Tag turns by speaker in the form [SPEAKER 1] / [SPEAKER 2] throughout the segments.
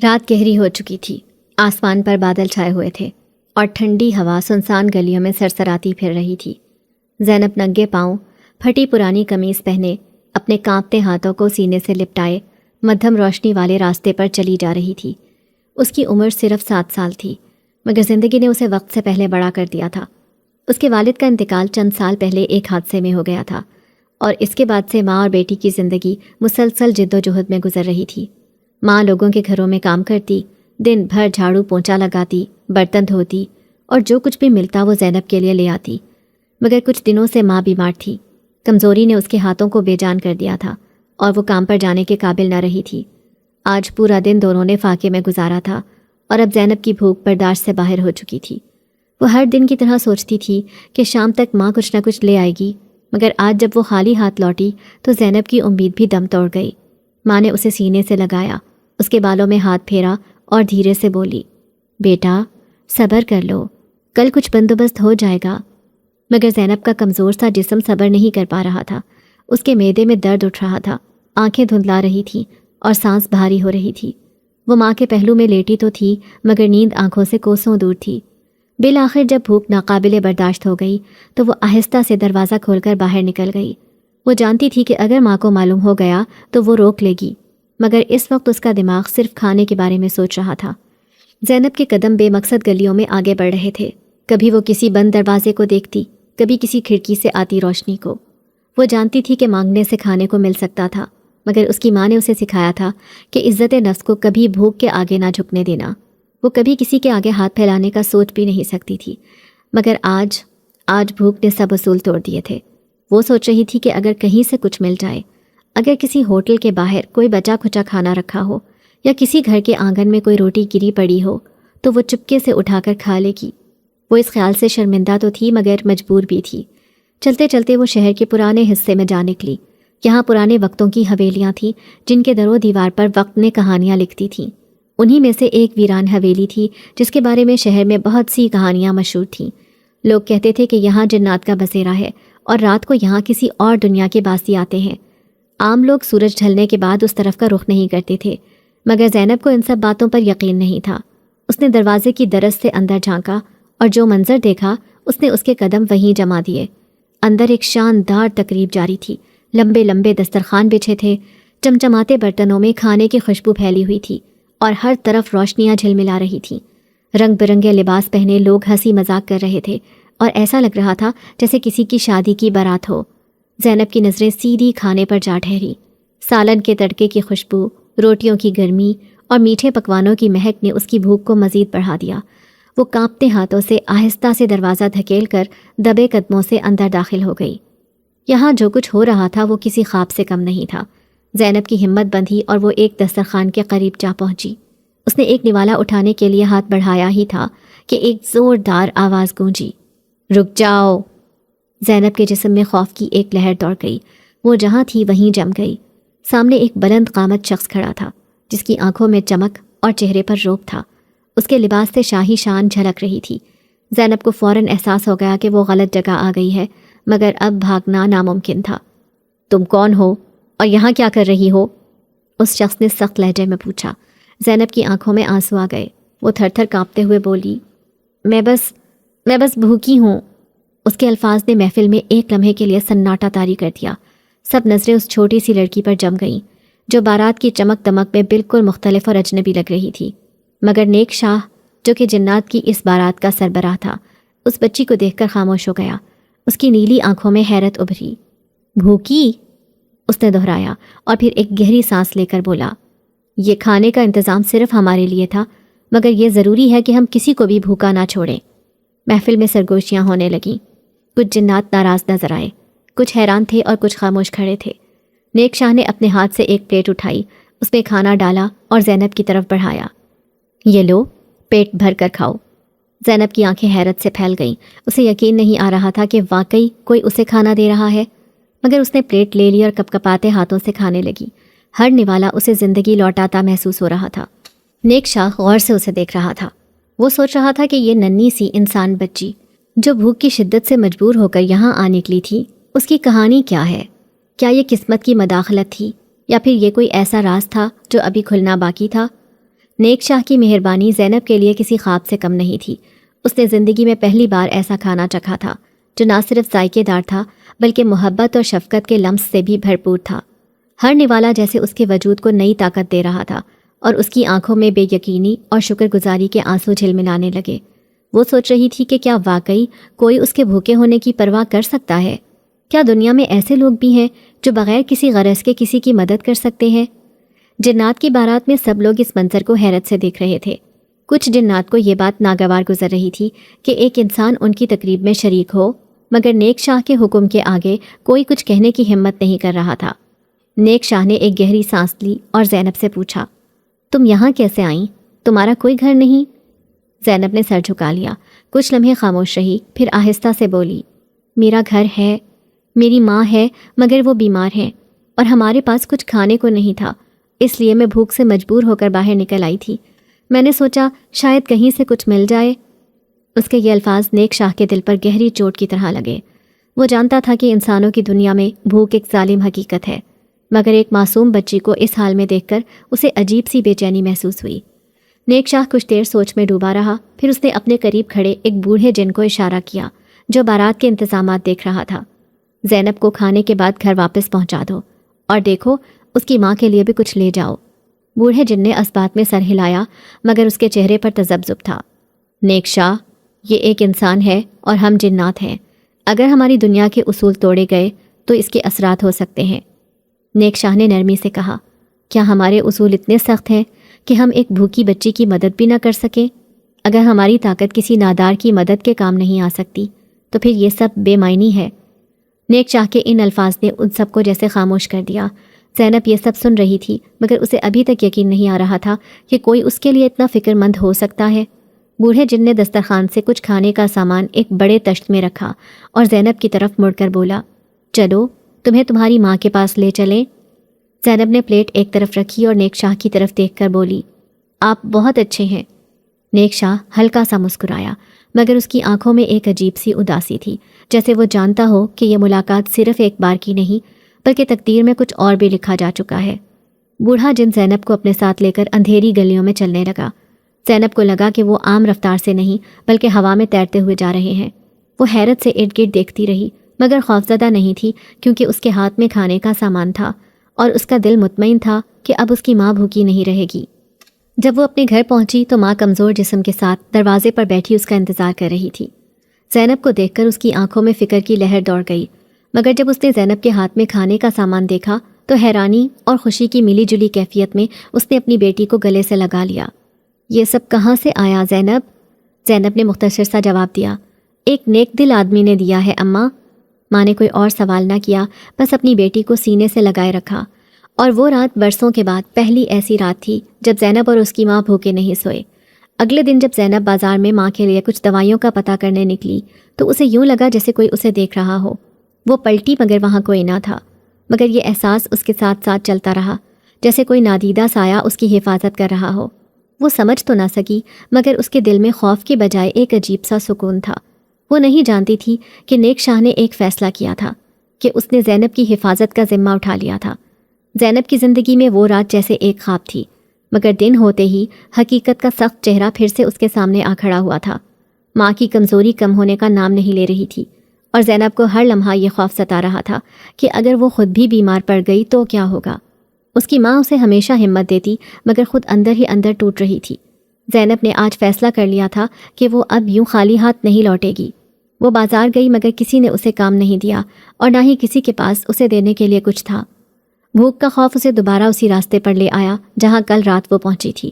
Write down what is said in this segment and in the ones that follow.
[SPEAKER 1] رات گہری ہو چکی تھی، آسمان پر بادل چھائے ہوئے تھے اور ٹھنڈی ہوا سنسان گلیوں میں سرسراتی پھر رہی تھی۔ زینب ننگے پاؤں، پھٹی پرانی قمیص پہنے، اپنے کانپتے ہاتھوں کو سینے سے لپٹائے مدھم روشنی والے راستے پر چلی جا رہی تھی۔ اس کی عمر صرف 7 سال تھی، مگر زندگی نے اسے وقت سے پہلے بڑا کر دیا تھا۔ اس کے والد کا انتقال چند سال پہلے ایک حادثے میں ہو گیا تھا، اور اس کے بعد سے ماں اور بیٹی کی زندگی مسلسل جد و جہد میں گزر رہی تھی۔ ماں لوگوں کے گھروں میں کام کرتی، دن بھر جھاڑو پونچھا لگاتی، برتن دھوتی، اور جو کچھ بھی ملتا وہ زینب کے لیے لے آتی۔ مگر کچھ دنوں سے ماں بیمار تھی، کمزوری نے اس کے ہاتھوں کو بے جان کر دیا تھا اور وہ کام پر جانے کے قابل نہ رہی تھی۔ آج پورا دن دونوں نے فاقے میں گزارا تھا اور اب زینب کی بھوک برداشت سے باہر ہو چکی تھی۔ وہ ہر دن کی طرح سوچتی تھی کہ شام تک ماں کچھ نہ کچھ لے آئے گی، مگر آج جب وہ خالی ہاتھ لوٹی تو زینب کی امید بھی دم توڑ گئی۔ ماں نے اسے سینے سے لگایا، اس کے بالوں میں ہاتھ پھیرا اور دھیرے سے بولی، بیٹا صبر کر لو، کل کچھ بندوبست ہو جائے گا۔ مگر زینب کا کمزور سا جسم صبر نہیں کر پا رہا تھا۔ اس کے معدے میں درد اٹھ رہا تھا، آنکھیں دھندلا رہی تھیں اور سانس بھاری ہو رہی تھی۔ وہ ماں کے پہلو میں لیٹی تو تھی، مگر نیند آنکھوں سے کوسوں دور تھی۔ بالآخر جب بھوک ناقابل برداشت ہو گئی تو وہ آہستہ سے دروازہ کھول کر باہر نکل گئی۔ وہ جانتی تھی کہ اگر ماں کو معلوم ہو گیا تو وہ روک لے گی، مگر اس وقت اس کا دماغ صرف کھانے کے بارے میں سوچ رہا تھا۔ زینب کے قدم بے مقصد گلیوں میں آگے بڑھ رہے تھے، کبھی وہ کسی بند دروازے کو دیکھتی، کبھی کسی کھڑکی سے آتی روشنی کو۔ وہ جانتی تھی کہ مانگنے سے کھانے کو مل سکتا تھا، مگر اس کی ماں نے اسے سکھایا تھا کہ عزت نفس کو کبھی بھوک کے آگے نہ جھکنے دینا۔ وہ کبھی کسی کے آگے ہاتھ پھیلانے کا سوچ بھی نہیں سکتی تھی، مگر آج بھوک نے سب اصول توڑ دیے تھے۔ وہ سوچ رہی تھی کہ اگر کہیں سے کچھ مل جائے، اگر کسی ہوٹل کے باہر کوئی بچا کھچا کھانا رکھا ہو یا کسی گھر کے آنگن میں کوئی روٹی گری پڑی ہو تو وہ چپکے سے اٹھا کر کھا لے گی۔ وہ اس خیال سے شرمندہ تو تھی مگر مجبور بھی تھی۔ چلتے چلتے وہ شہر کے پرانے حصے میں جا نکلی۔ یہاں پرانے وقتوں کی حویلیاں تھیں جن کے در و دیوار پر وقت نے کہانیاں لکھتی تھیں۔ انہی میں سے ایک ویران حویلی تھی جس کے بارے میں شہر میں بہت سی کہانیاں مشہور تھیں۔ لوگ کہتے تھے کہ یہاں جنات کا بسیرا ہے اور رات کو یہاں کسی اور دنیا کے باسی آتے ہیں۔ عام لوگ سورج ڈھلنے کے بعد اس طرف کا رخ نہیں کرتے تھے، مگر زینب کو ان سب باتوں پر یقین نہیں تھا۔ اس نے دروازے کی درز سے اندر جھانکا اور جو منظر دیکھا اس نے اس کے قدم وہیں جما دیے۔ اندر ایک شاندار تقریب جاری تھی۔ لمبے لمبے دسترخوان بچھے تھے، چمچماتے برتنوں میں کھانے کی خوشبو پھیلی ہوئی تھی اور ہر طرف روشنیاں جھلملا رہی تھیں۔ رنگ برنگے لباس پہنے لوگ ہنسی مذاق کر رہے تھے اور ایسا لگ رہا تھا جیسے کسی کی شادی کی بارات ہو۔ زینب کی نظریں سیدھی کھانے پر جا ٹھہری۔ سالن کے تڑکے کی خوشبو، روٹیوں کی گرمی اور میٹھے پکوانوں کی مہک نے اس کی بھوک کو مزید بڑھا دیا۔ وہ کانپتے ہاتھوں سے آہستہ سے دروازہ دھکیل کر دبے قدموں سے اندر داخل ہو گئی۔ یہاں جو کچھ ہو رہا تھا وہ کسی خواب سے کم نہیں تھا۔ زینب کی ہمت بندھی اور وہ ایک دسترخوان کے قریب جا پہنچی۔ اس نے ایک نوالا اٹھانے کے لیے ہاتھ بڑھایا ہی تھا کہ ایک زوردار آواز گونجی، رک جاؤ! زینب کے جسم میں خوف کی ایک لہر دوڑ گئی۔ وہ جہاں تھی وہیں جم گئی۔ سامنے ایک بلند قامت شخص کھڑا تھا جس کی آنکھوں میں چمک اور چہرے پر روب تھا۔ اس کے لباس سے شاہی شان جھلک رہی تھی۔ زینب کو فوراً احساس ہو گیا کہ وہ غلط جگہ آ گئی ہے، مگر اب بھاگنا ناممکن تھا۔ تم کون ہو اور یہاں کیا کر رہی ہو؟ اس شخص نے سخت لہجے میں پوچھا۔ زینب کی آنکھوں میں آنسو آ گئے۔ وہ تھر تھر کانپتے ہوئے بولی، میں بس بھوکی ہوں۔ اس کے الفاظ نے محفل میں ایک لمحے کے لیے سناٹا طاری کر دیا۔ سب نظریں اس چھوٹی سی لڑکی پر جم گئیں جو بارات کی چمک دمک میں بالکل مختلف اور اجنبی لگ رہی تھی۔ مگر نیک شاہ جو کہ جنات کی اس بارات کا سربراہ تھا، اس بچی کو دیکھ کر خاموش ہو گیا۔ اس کی نیلی آنکھوں میں حیرت ابھری۔ بھوکی؟ اس نے دہرایا اور پھر ایک گہری سانس لے کر بولا، یہ کھانے کا انتظام صرف ہمارے لیے تھا، مگر یہ ضروری ہے کہ ہم کسی کو بھی بھوکا نہ چھوڑیں۔ محفل میں سرگوشیاں ہونے لگیں۔ کچھ جنات ناراض نظر آئے، کچھ حیران تھے اور کچھ خاموش کھڑے تھے۔ نیک شاہ نے اپنے ہاتھ سے ایک پلیٹ اٹھائی، اس میں کھانا ڈالا اور زینب کی طرف بڑھایا۔ یہ لو، پیٹ بھر کر کھاؤ۔ زینب کی آنکھیں حیرت سے پھیل گئیں۔ اسے یقین نہیں آ رہا تھا کہ واقعی کوئی اسے کھانا دے رہا ہے، مگر اس نے پلیٹ لے لی اور کپ کپاتے ہاتھوں سے کھانے لگی۔ ہر نوالا اسے زندگی لوٹاتا محسوس ہو رہا تھا۔ نیک شاہ غور سے اسے دیکھ رہا تھا۔ وہ سوچ رہا تھا کہ یہ ننھی سی انسان بچی جو بھوک کی شدت سے مجبور ہو کر یہاں آ نکلی تھی، اس کی کہانی کیا ہے؟ کیا یہ قسمت کی مداخلت تھی یا پھر یہ کوئی ایسا راز تھا جو ابھی کھلنا باقی تھا؟ نیک شاہ کی مہربانی زینب کے لیے کسی خواب سے کم نہیں تھی۔ اس نے زندگی میں پہلی بار ایسا کھانا چکھا تھا جو نہ صرف ذائقے دار تھا بلکہ محبت اور شفقت کے لمس سے بھی بھرپور تھا۔ ہر نوالا جیسے اس کے وجود کو نئی طاقت دے رہا تھا اور اس کی آنکھوں میں بے یقینی اور شکر گزاری کے آنسو جھلملانے لگے۔ وہ سوچ رہی تھی کہ کیا واقعی کوئی اس کے بھوکے ہونے کی پرواہ کر سکتا ہے؟ کیا دنیا میں ایسے لوگ بھی ہیں جو بغیر کسی غرض کے کسی کی مدد کر سکتے ہیں؟ جنات کی بارات میں سب لوگ اس منظر کو حیرت سے دیکھ رہے تھے۔ کچھ جنات کو یہ بات ناگوار گزر رہی تھی کہ ایک انسان ان کی تقریب میں شریک ہو، مگر نیک شاہ کے حکم کے آگے کوئی کچھ کہنے کی ہمت نہیں کر رہا تھا۔ نیک شاہ نے ایک گہری سانس لی اور زینب سے پوچھا، تم یہاں کیسے آئیں؟ تمہارا کوئی گھر نہیں؟ زینب نے سر جھکا لیا، کچھ لمحے خاموش رہی، پھر آہستہ سے بولی، میرا گھر ہے، میری ماں ہے، مگر وہ بیمار ہیں اور ہمارے پاس کچھ کھانے کو نہیں تھا، اس لیے میں بھوک سے مجبور ہو کر باہر نکل آئی تھی۔ میں نے سوچا شاید کہیں سے کچھ مل جائے۔ اس کے یہ الفاظ نیک شاہ کے دل پر گہری چوٹ کی طرح لگے۔ وہ جانتا تھا کہ انسانوں کی دنیا میں بھوک ایک ظالم حقیقت ہے، مگر ایک معصوم بچی کو اس حال میں دیکھ کر اسے عجیب سی بے چینی محسوس ہوئی۔ نیک شاہ کچھ دیر سوچ میں ڈوبا رہا، پھر اس نے اپنے قریب کھڑے ایک بوڑھے جن کو اشارہ کیا جو بارات کے انتظامات دیکھ رہا تھا۔ زینب کو کھانے کے بعد گھر واپس پہنچا دو اور دیکھو اس کی ماں کے لیے بھی کچھ لے جاؤ۔ بوڑھے جن نے اس بات میں سر ہلایا، مگر اس کے چہرے پر تذبذب تھا۔ نیک شاہ، یہ ایک انسان ہے اور ہم جنات ہیں، اگر ہماری دنیا کے اصول توڑے گئے تو اس کے اثرات ہو سکتے ہیں۔ نیک شاہ نے نرمی سے کہا، کیا ہمارے اصول اتنے سخت ہیں کہ ہم ایک بھوکی بچی کی مدد بھی نہ کر سکیں؟ اگر ہماری طاقت کسی نادار کی مدد کے کام نہیں آ سکتی تو پھر یہ سب بے معنی ہے۔ نیک شاہ کے ان الفاظ نے ان سب کو جیسے خاموش کر دیا۔ زینب یہ سب سن رہی تھی، مگر اسے ابھی تک یقین نہیں آ رہا تھا کہ کوئی اس کے لیے اتنا فکر مند ہو سکتا ہے۔ بوڑھے جن نے دسترخوان سے کچھ کھانے کا سامان ایک بڑے تشت میں رکھا اور زینب کی طرف مڑ کر بولا، چلو تمہیں تمہاری ماں کے پاس لے چلیں۔ زینب نے پلیٹ ایک طرف رکھی اور نیک شاہ کی طرف دیکھ کر بولی، آپ بہت اچھے ہیں۔ نیک شاہ ہلکا سا مسکرایا، مگر اس کی آنکھوں میں ایک عجیب سی اداسی تھی، جیسے وہ جانتا ہو کہ یہ ملاقات صرف ایک بار کی نہیں بلکہ تقدیر میں کچھ اور بھی لکھا جا چکا ہے۔ بوڑھا جن زینب کو اپنے ساتھ لے کر اندھیری گلیوں میں چلنے لگا۔ زینب کو لگا کہ وہ عام رفتار سے نہیں بلکہ ہوا میں تیرتے ہوئے جا رہے ہیں۔ وہ حیرت سے ارد گرد دیکھتی رہی، مگر خوفزدہ نہیں تھی کیونکہ اس کے ہاتھ میں کھانے کا سامان تھا اور اس کا دل مطمئن تھا کہ اب اس کی ماں بھوکی نہیں رہے گی۔ جب وہ اپنے گھر پہنچی تو ماں کمزور جسم کے ساتھ دروازے پر بیٹھی اس کا انتظار کر رہی تھی۔ زینب کو دیکھ کر اس کی آنکھوں میں فکر کی لہر دوڑ گئی، مگر جب اس نے زینب کے ہاتھ میں کھانے کا سامان دیکھا تو حیرانی اور خوشی کی ملی جلی کیفیت میں اس نے اپنی بیٹی کو گلے سے لگا لیا۔ یہ سب کہاں سے آیا زینب؟ زینب نے مختصر سا جواب دیا، ایک نیک دل آدمی نے دیا ہے اماں۔ ماں نے کوئی اور سوال نہ کیا، بس اپنی بیٹی کو سینے سے لگائے رکھا۔ اور وہ رات برسوں کے بعد پہلی ایسی رات تھی جب زینب اور اس کی ماں بھوکے نہیں سوئے۔ اگلے دن جب زینب بازار میں ماں کے لیے کچھ دوائیوں کا پتہ کرنے نکلی تو اسے یوں لگا جیسے کوئی اسے دیکھ رہا ہو۔ وہ پلٹی مگر وہاں کوئی نہ تھا، مگر یہ احساس اس کے ساتھ ساتھ چلتا رہا جیسے کوئی نادیدہ سایہ اس کی حفاظت کر رہا ہو۔ وہ سمجھ تو نہ سکی، مگر اس کے دل میں خوف کے بجائے ایک عجیب سا سکون تھا۔ وہ نہیں جانتی تھی کہ نیک شاہ نے ایک فیصلہ کیا تھا کہ اس نے زینب کی حفاظت کا ذمہ اٹھا لیا تھا۔ زینب کی زندگی میں وہ رات جیسے ایک خواب تھی، مگر دن ہوتے ہی حقیقت کا سخت چہرہ پھر سے اس کے سامنے آ کھڑا ہوا تھا۔ ماں کی کمزوری کم ہونے کا نام نہیں لے رہی تھی، اور زینب کو ہر لمحہ یہ خوف ستا رہا تھا کہ اگر وہ خود بھی بیمار پڑ گئی تو کیا ہوگا۔ اس کی ماں اسے ہمیشہ ہمت دیتی، مگر خود اندر ہی اندر ٹوٹ رہی تھی۔ زینب نے آج فیصلہ کر لیا تھا کہ وہ اب یوں خالی ہاتھ نہیں لوٹے گی۔ وہ بازار گئی، مگر کسی نے اسے کام نہیں دیا اور نہ ہی کسی کے پاس اسے دینے کے لیے کچھ تھا۔ بھوک کا خوف اسے دوبارہ اسی راستے پر لے آیا جہاں کل رات وہ پہنچی تھی۔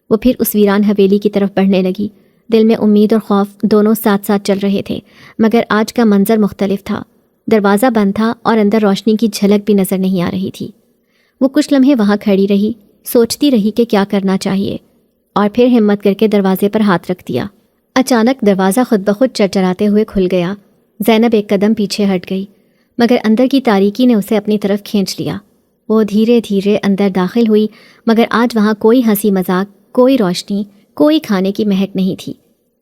[SPEAKER 1] وہ پھر اس ویران حویلی کی طرف بڑھنے لگی۔ دل میں امید اور خوف دونوں ساتھ ساتھ چل رہے تھے، مگر آج کا منظر مختلف تھا۔ دروازہ بند تھا اور اندر روشنی کی جھلک بھی نظر نہیں آ رہی تھی۔ وہ کچھ لمحے وہاں کھڑی رہی، سوچتی رہی کہ کیا کرنا چاہیے، اور پھر ہمت کر کے دروازے پر ہاتھ رکھ دیا۔ اچانک دروازہ خود بخود چرچراتے ہوئے کھل گیا۔ زینب ایک قدم پیچھے ہٹ گئی، مگر اندر کی تاریکی نے اسے اپنی طرف کھینچ لیا۔ وہ دھیرے دھیرے اندر داخل ہوئی، مگر آج وہاں کوئی ہنسی مذاق، کوئی روشنی، کوئی کھانے کی مہک نہیں تھی۔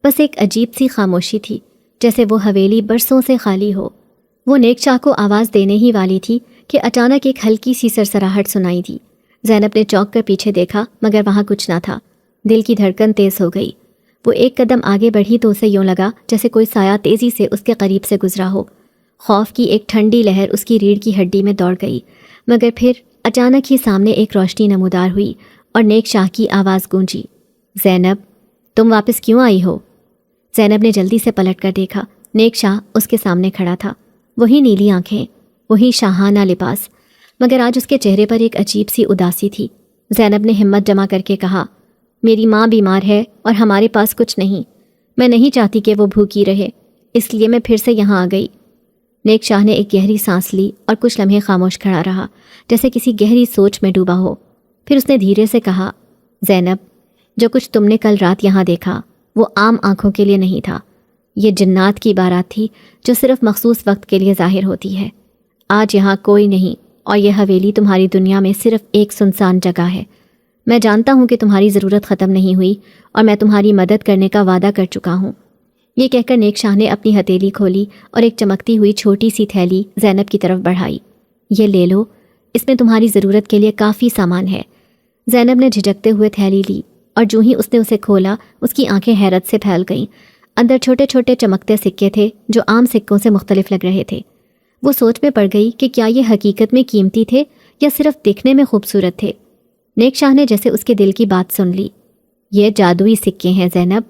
[SPEAKER 1] بس ایک عجیب سی خاموشی تھی، جیسے وہ حویلی برسوں سے خالی ہو۔ وہ نیک شاہ کو آواز دینے ہی والی تھی کہ اچانک ایک ہلکی سی سرسراہٹ سنائی دی۔ زینب نے چونک کر پیچھے دیکھا، مگر وہاں کچھ نہ تھا۔ دل کی دھڑکن تیز ہو گئی۔ وہ ایک قدم آگے بڑھی تو اسے یوں لگا جیسے کوئی سایہ تیزی سے اس کے قریب سے گزرا ہو۔ خوف کی ایک ٹھنڈی لہر اس کی ریڑھ کی ہڈی میں دوڑ گئی، مگر پھر اچانک ہی سامنے ایک روشنی نمودار ہوئی اور نیک شاہ کی آواز گونجی، زینب، تم واپس کیوں آئی ہو؟ زینب نے جلدی سے پلٹ کر دیکھا۔ نیک شاہ اس کے سامنے کھڑا تھا، وہی نیلی آنکھیں، وہی شاہانہ لباس، مگر آج اس کے چہرے پر ایک عجیب سی اداسی تھی۔ زینب نے ہمت جمع کر کے کہا، میری ماں بیمار ہے اور ہمارے پاس کچھ نہیں، میں نہیں چاہتی کہ وہ بھوکی رہے، اس لیے میں پھر سے یہاں آ گئی۔ نیک شاہ نے ایک گہری سانس لی اور کچھ لمحے خاموش کھڑا رہا، جیسے کسی گہری سوچ میں ڈوبا ہو۔ پھر اس نے دھیرے سے کہا، زینب، جو کچھ تم نے کل رات یہاں دیکھا وہ عام آنکھوں کے لیے نہیں تھا، یہ جنات کی بارات تھی جو صرف مخصوص وقت کے لیے ظاہر ہوتی ہے۔ آج یہاں کوئی نہیں اور یہ حویلی تمہاری دنیا میں صرف ایک سنسان جگہ ہے۔ میں جانتا ہوں کہ تمہاری ضرورت ختم نہیں ہوئی اور میں تمہاری مدد کرنے کا وعدہ کر چکا ہوں۔ یہ کہہ کر نیک شاہ نے اپنی ہتھیلی کھولی اور ایک چمکتی ہوئی چھوٹی سی تھیلی زینب کی طرف بڑھائی۔ یہ لے لو، اس میں تمہاری ضرورت کے لیے کافی سامان ہے۔ زینب نے جھجکتے ہوئے تھیلی لی اور جو ہی اس نے اسے کھولا اس کی آنکھیں حیرت سے پھیل گئیں۔ اندر چھوٹے چھوٹے چمکتے سکے تھے جو عام سکوں سے مختلف لگ رہے تھے۔ وہ سوچ میں پڑ گئی کہ کیا یہ حقیقت میں قیمتی تھے یا صرف دیکھنے میں خوبصورت تھے۔ نیک شاہ نے جیسے اس کے دل کی بات سن لی، یہ جادوئی سکے ہیں زینب،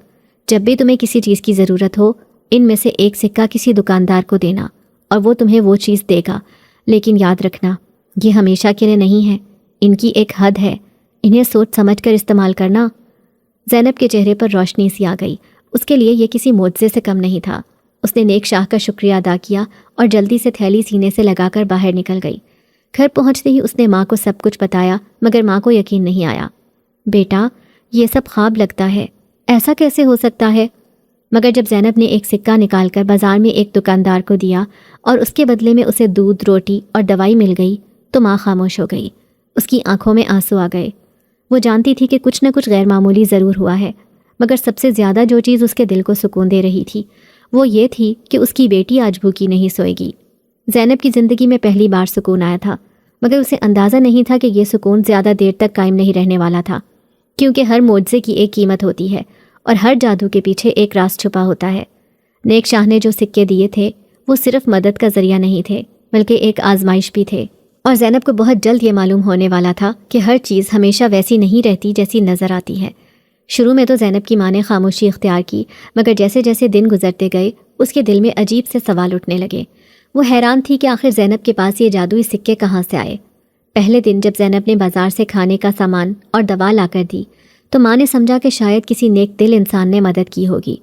[SPEAKER 1] جب بھی تمہیں کسی چیز کی ضرورت ہو ان میں سے ایک سکہ کسی دکاندار کو دینا اور وہ تمہیں وہ چیز دے گا، لیکن یاد رکھنا یہ ہمیشہ کے لیے نہیں ہے، ان کی ایک حد ہے، انہیں سوچ سمجھ کر استعمال کرنا۔ زینب کے چہرے پر روشنی سی آ گئی، اس کے لیے یہ کسی معجزے سے کم نہیں تھا۔ اس نے نیک شاہ کا شکریہ ادا کیا اور جلدی سے تھیلی سینے سے لگا کر باہر نکل گئی۔ گھر پہنچتے ہی اس نے ماں کو سب کچھ بتایا، مگر ماں کو یقین نہیں آیا۔ بیٹا، یہ سب خواب لگتا ہے، ایسا کیسے ہو سکتا ہے؟ مگر جب زینب نے ایک سکہ نکال کر بازار میں ایک دکاندار کو دیا اور اس کے بدلے میں اسے دودھ، روٹی اور دوائی مل گئی تو ماں خاموش ہو گئی۔ اس کی آنکھوں میں آنسو آ گئے۔ وہ جانتی تھی کہ کچھ نہ کچھ غیر معمولی ضرور ہوا ہے، مگر سب سے زیادہ جو چیز اس کے دل کو سکون دے رہی تھی وہ یہ تھی کہ اس کی بیٹی آج بھوکی نہیں سوئے گی۔ زینب کی زندگی میں پہلی بار سکون آیا تھا، مگر اسے اندازہ نہیں تھا کہ یہ سکون زیادہ دیر تک قائم نہیں رہنے والا تھا، کیونکہ ہر معجزے کی ایک قیمت ہوتی ہے اور ہر جادو کے پیچھے ایک راز چھپا ہوتا ہے۔ نیک شاہ نے جو سکے دیے تھے وہ صرف مدد کا ذریعہ نہیں تھے بلکہ ایک آزمائش بھی تھے، اور زینب کو بہت جلد یہ معلوم ہونے والا تھا کہ ہر چیز ہمیشہ ویسی نہیں رہتی جیسی نظر آتی ہے۔ شروع میں تو زینب کی ماں نے خاموشی اختیار کی، مگر جیسے جیسے دن گزرتے گئے اس کے دل میں عجیب سے سوال اٹھنے لگے۔ وہ حیران تھی کہ آخر زینب کے پاس یہ جادوئی سکے کہاں سے آئے۔ پہلے دن جب زینب نے بازار سے کھانے کا سامان اور دوا لا کر دی تو ماں نے سمجھا کہ شاید کسی نیک دل انسان نے مدد کی ہوگی،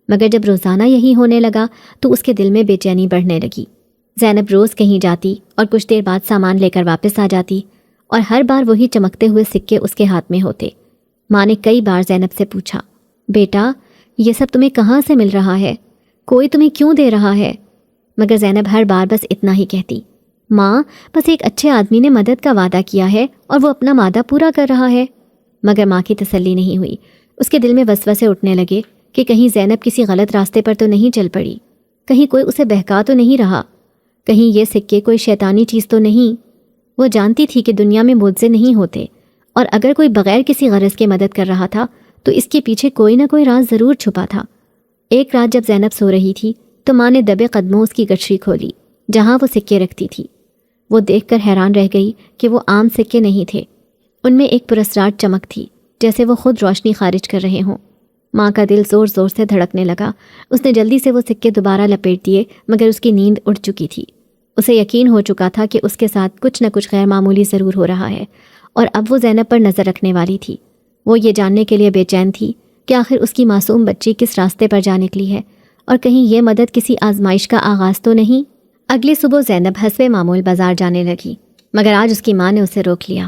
[SPEAKER 1] مگر جب روزانہ یہی ہونے لگا تو اس کے دل میں بے چینی بڑھنے لگی۔ زینب روز کہیں جاتی اور کچھ دیر بعد سامان لے کر واپس آ جاتی اور ہر بار وہی چمکتے ہوئے سکے اس کے ہاتھ میں ہوتے۔ ماں نے کئی بار زینب سے پوچھا، بیٹا یہ سب تمہیں کہاں سے مل رہا ہے؟ کوئی تمہیں کیوں دے رہا ہے؟ مگر زینب ہر بار بس اتنا ہی کہتی، ماں بس ایک اچھے آدمی نے مدد کا وعدہ کیا ہے اور وہ اپنا وعدہ پورا کر رہا ہے۔ مگر ماں کی تسلی نہیں ہوئی۔ اس کے دل میں وسوسے اٹھنے لگے کہ کہیں زینب کسی غلط راستے پر تو نہیں چل پڑی، کہیں کوئی اسے بہکا تو نہیں رہا، کہیں یہ سکے کوئی شیطانی چیز تو نہیں۔ وہ جانتی تھی کہ دنیا میں معجزے نہیں ہوتے، اور اگر کوئی بغیر کسی غرض کے مدد کر رہا تھا تو اس کے پیچھے کوئی نہ کوئی راز ضرور چھپا تھا۔ ایک رات جب زینب سو رہی تھی تو ماں نے دبے قدموں اس کی گٹھری کھولی جہاں وہ سکے رکھتی تھی۔ وہ دیکھ کر حیران رہ گئی کہ وہ عام سکے نہیں تھے، ان میں ایک پراسرار چمک تھی، جیسے وہ خود روشنی خارج کر رہے ہوں۔ ماں کا دل زور زور سے دھڑکنے لگا۔ اس نے جلدی سے وہ سکے دوبارہ لپیٹ دیے، مگر اس کی نیند اڑ چکی تھی۔ اسے یقین ہو چکا تھا کہ اس کے ساتھ کچھ نہ کچھ غیر معمولی ضرور ہو رہا ہے، اور اب وہ زینب پر نظر رکھنے والی تھی۔ وہ یہ جاننے کے لیے بے چین تھی کہ آخر اس کی معصوم بچی کس راستے پر جا نکلی ہے، اور کہیں یہ مدد کسی آزمائش کا آغاز تو نہیں۔ اگلی صبح زینب حسب معمول بازار جانے لگی، مگر آج اس کی ماں نے اسے روک لیا۔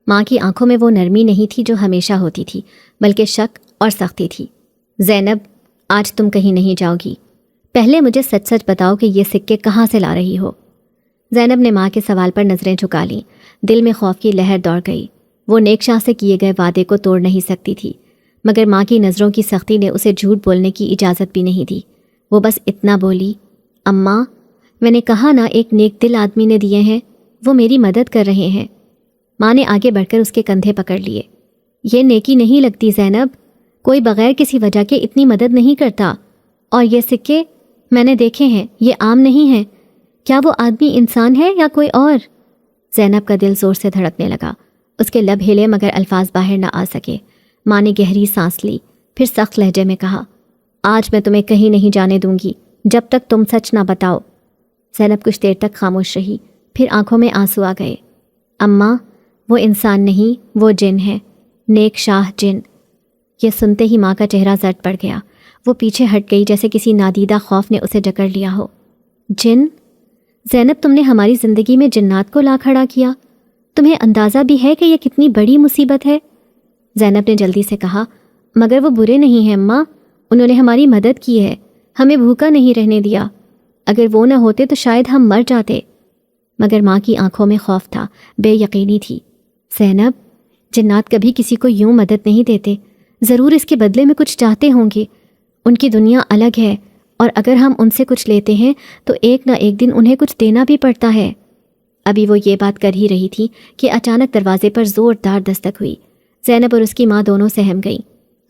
[SPEAKER 1] ماں کی آنکھوں میں وہ نرمی نہیں تھی جو ہمیشہ ہوتی تھی، بلکہ شک اور سختی تھی۔ زینب، آج تم کہیں نہیں جاؤ گی، پہلے مجھے سچ سچ بتاؤ کہ یہ سکے کہاں سے لا رہی ہو۔ زینب نے ماں کے سوال پر نظریں جھکا لیں، دل میں خوف کی لہر دوڑ گئی۔ وہ نیک شاہ سے کیے گئے وعدے کو توڑ نہیں سکتی تھی، مگر ماں کی نظروں کی سختی نے اسے جھوٹ بولنے کی اجازت بھی نہیں دی۔ وہ بس اتنا بولی، اماں میں نے کہا نا ایک نیک دل آدمی نے دیے ہیں، وہ میری مدد کر رہے ہیں۔ ماں نے آگے بڑھ کر اس کے کندھے پکڑ لیے۔ یہ نیکی نہیں لگتی زینب، کوئی بغیر کسی وجہ کے اتنی مدد نہیں کرتا۔ اور یہ سکے میں نے دیکھے ہیں، یہ عام نہیں ہیں۔ کیا وہ آدمی انسان ہے یا کوئی اور؟ زینب کا دل زور سے دھڑکنے لگا، اس کے لب ہلے مگر الفاظ باہر نہ آ سکے۔ ماں نے گہری سانس لی، پھر سخت لہجے میں کہا، آج میں تمہیں کہیں نہیں جانے دوں گی جب تک تم سچ نہ بتاؤ۔ زینب کچھ دیر تک خاموش رہی، پھر آنکھوں میں آنسو آ گئے۔ اماں، وہ انسان نہیں، وہ جن ہے، نیک شاہ جن۔ یہ سنتے ہی ماں کا چہرہ زرد پڑ گیا، وہ پیچھے ہٹ گئی جیسے کسی نادیدہ خوف نے اسے جکڑ لیا ہو۔ جن؟ زینب، تم نے ہماری زندگی میں جنات کو لا کھڑا کیا، تمہیں اندازہ بھی ہے کہ یہ کتنی بڑی مصیبت ہے؟ زینب نے جلدی سے کہا، مگر وہ برے نہیں ہیں اماں، انہوں نے ہماری مدد کی ہے، ہمیں بھوکا نہیں رہنے دیا، اگر وہ نہ ہوتے تو شاید ہم مر جاتے۔ مگر ماں کی آنکھوں میں خوف تھا، بے یقینی تھی۔ زینب، جنات کبھی کسی کو یوں مدد نہیں دیتے، ضرور اس کے بدلے میں کچھ چاہتے ہوں گے، ان کی دنیا الگ ہے، اور اگر ہم ان سے کچھ لیتے ہیں تو ایک نہ ایک دن انہیں کچھ دینا بھی پڑتا ہے۔ ابھی وہ یہ بات کر ہی رہی تھی کہ اچانک دروازے پر زوردار دستک ہوئی۔ زینب اور اس کی ماں دونوں سہم گئیں۔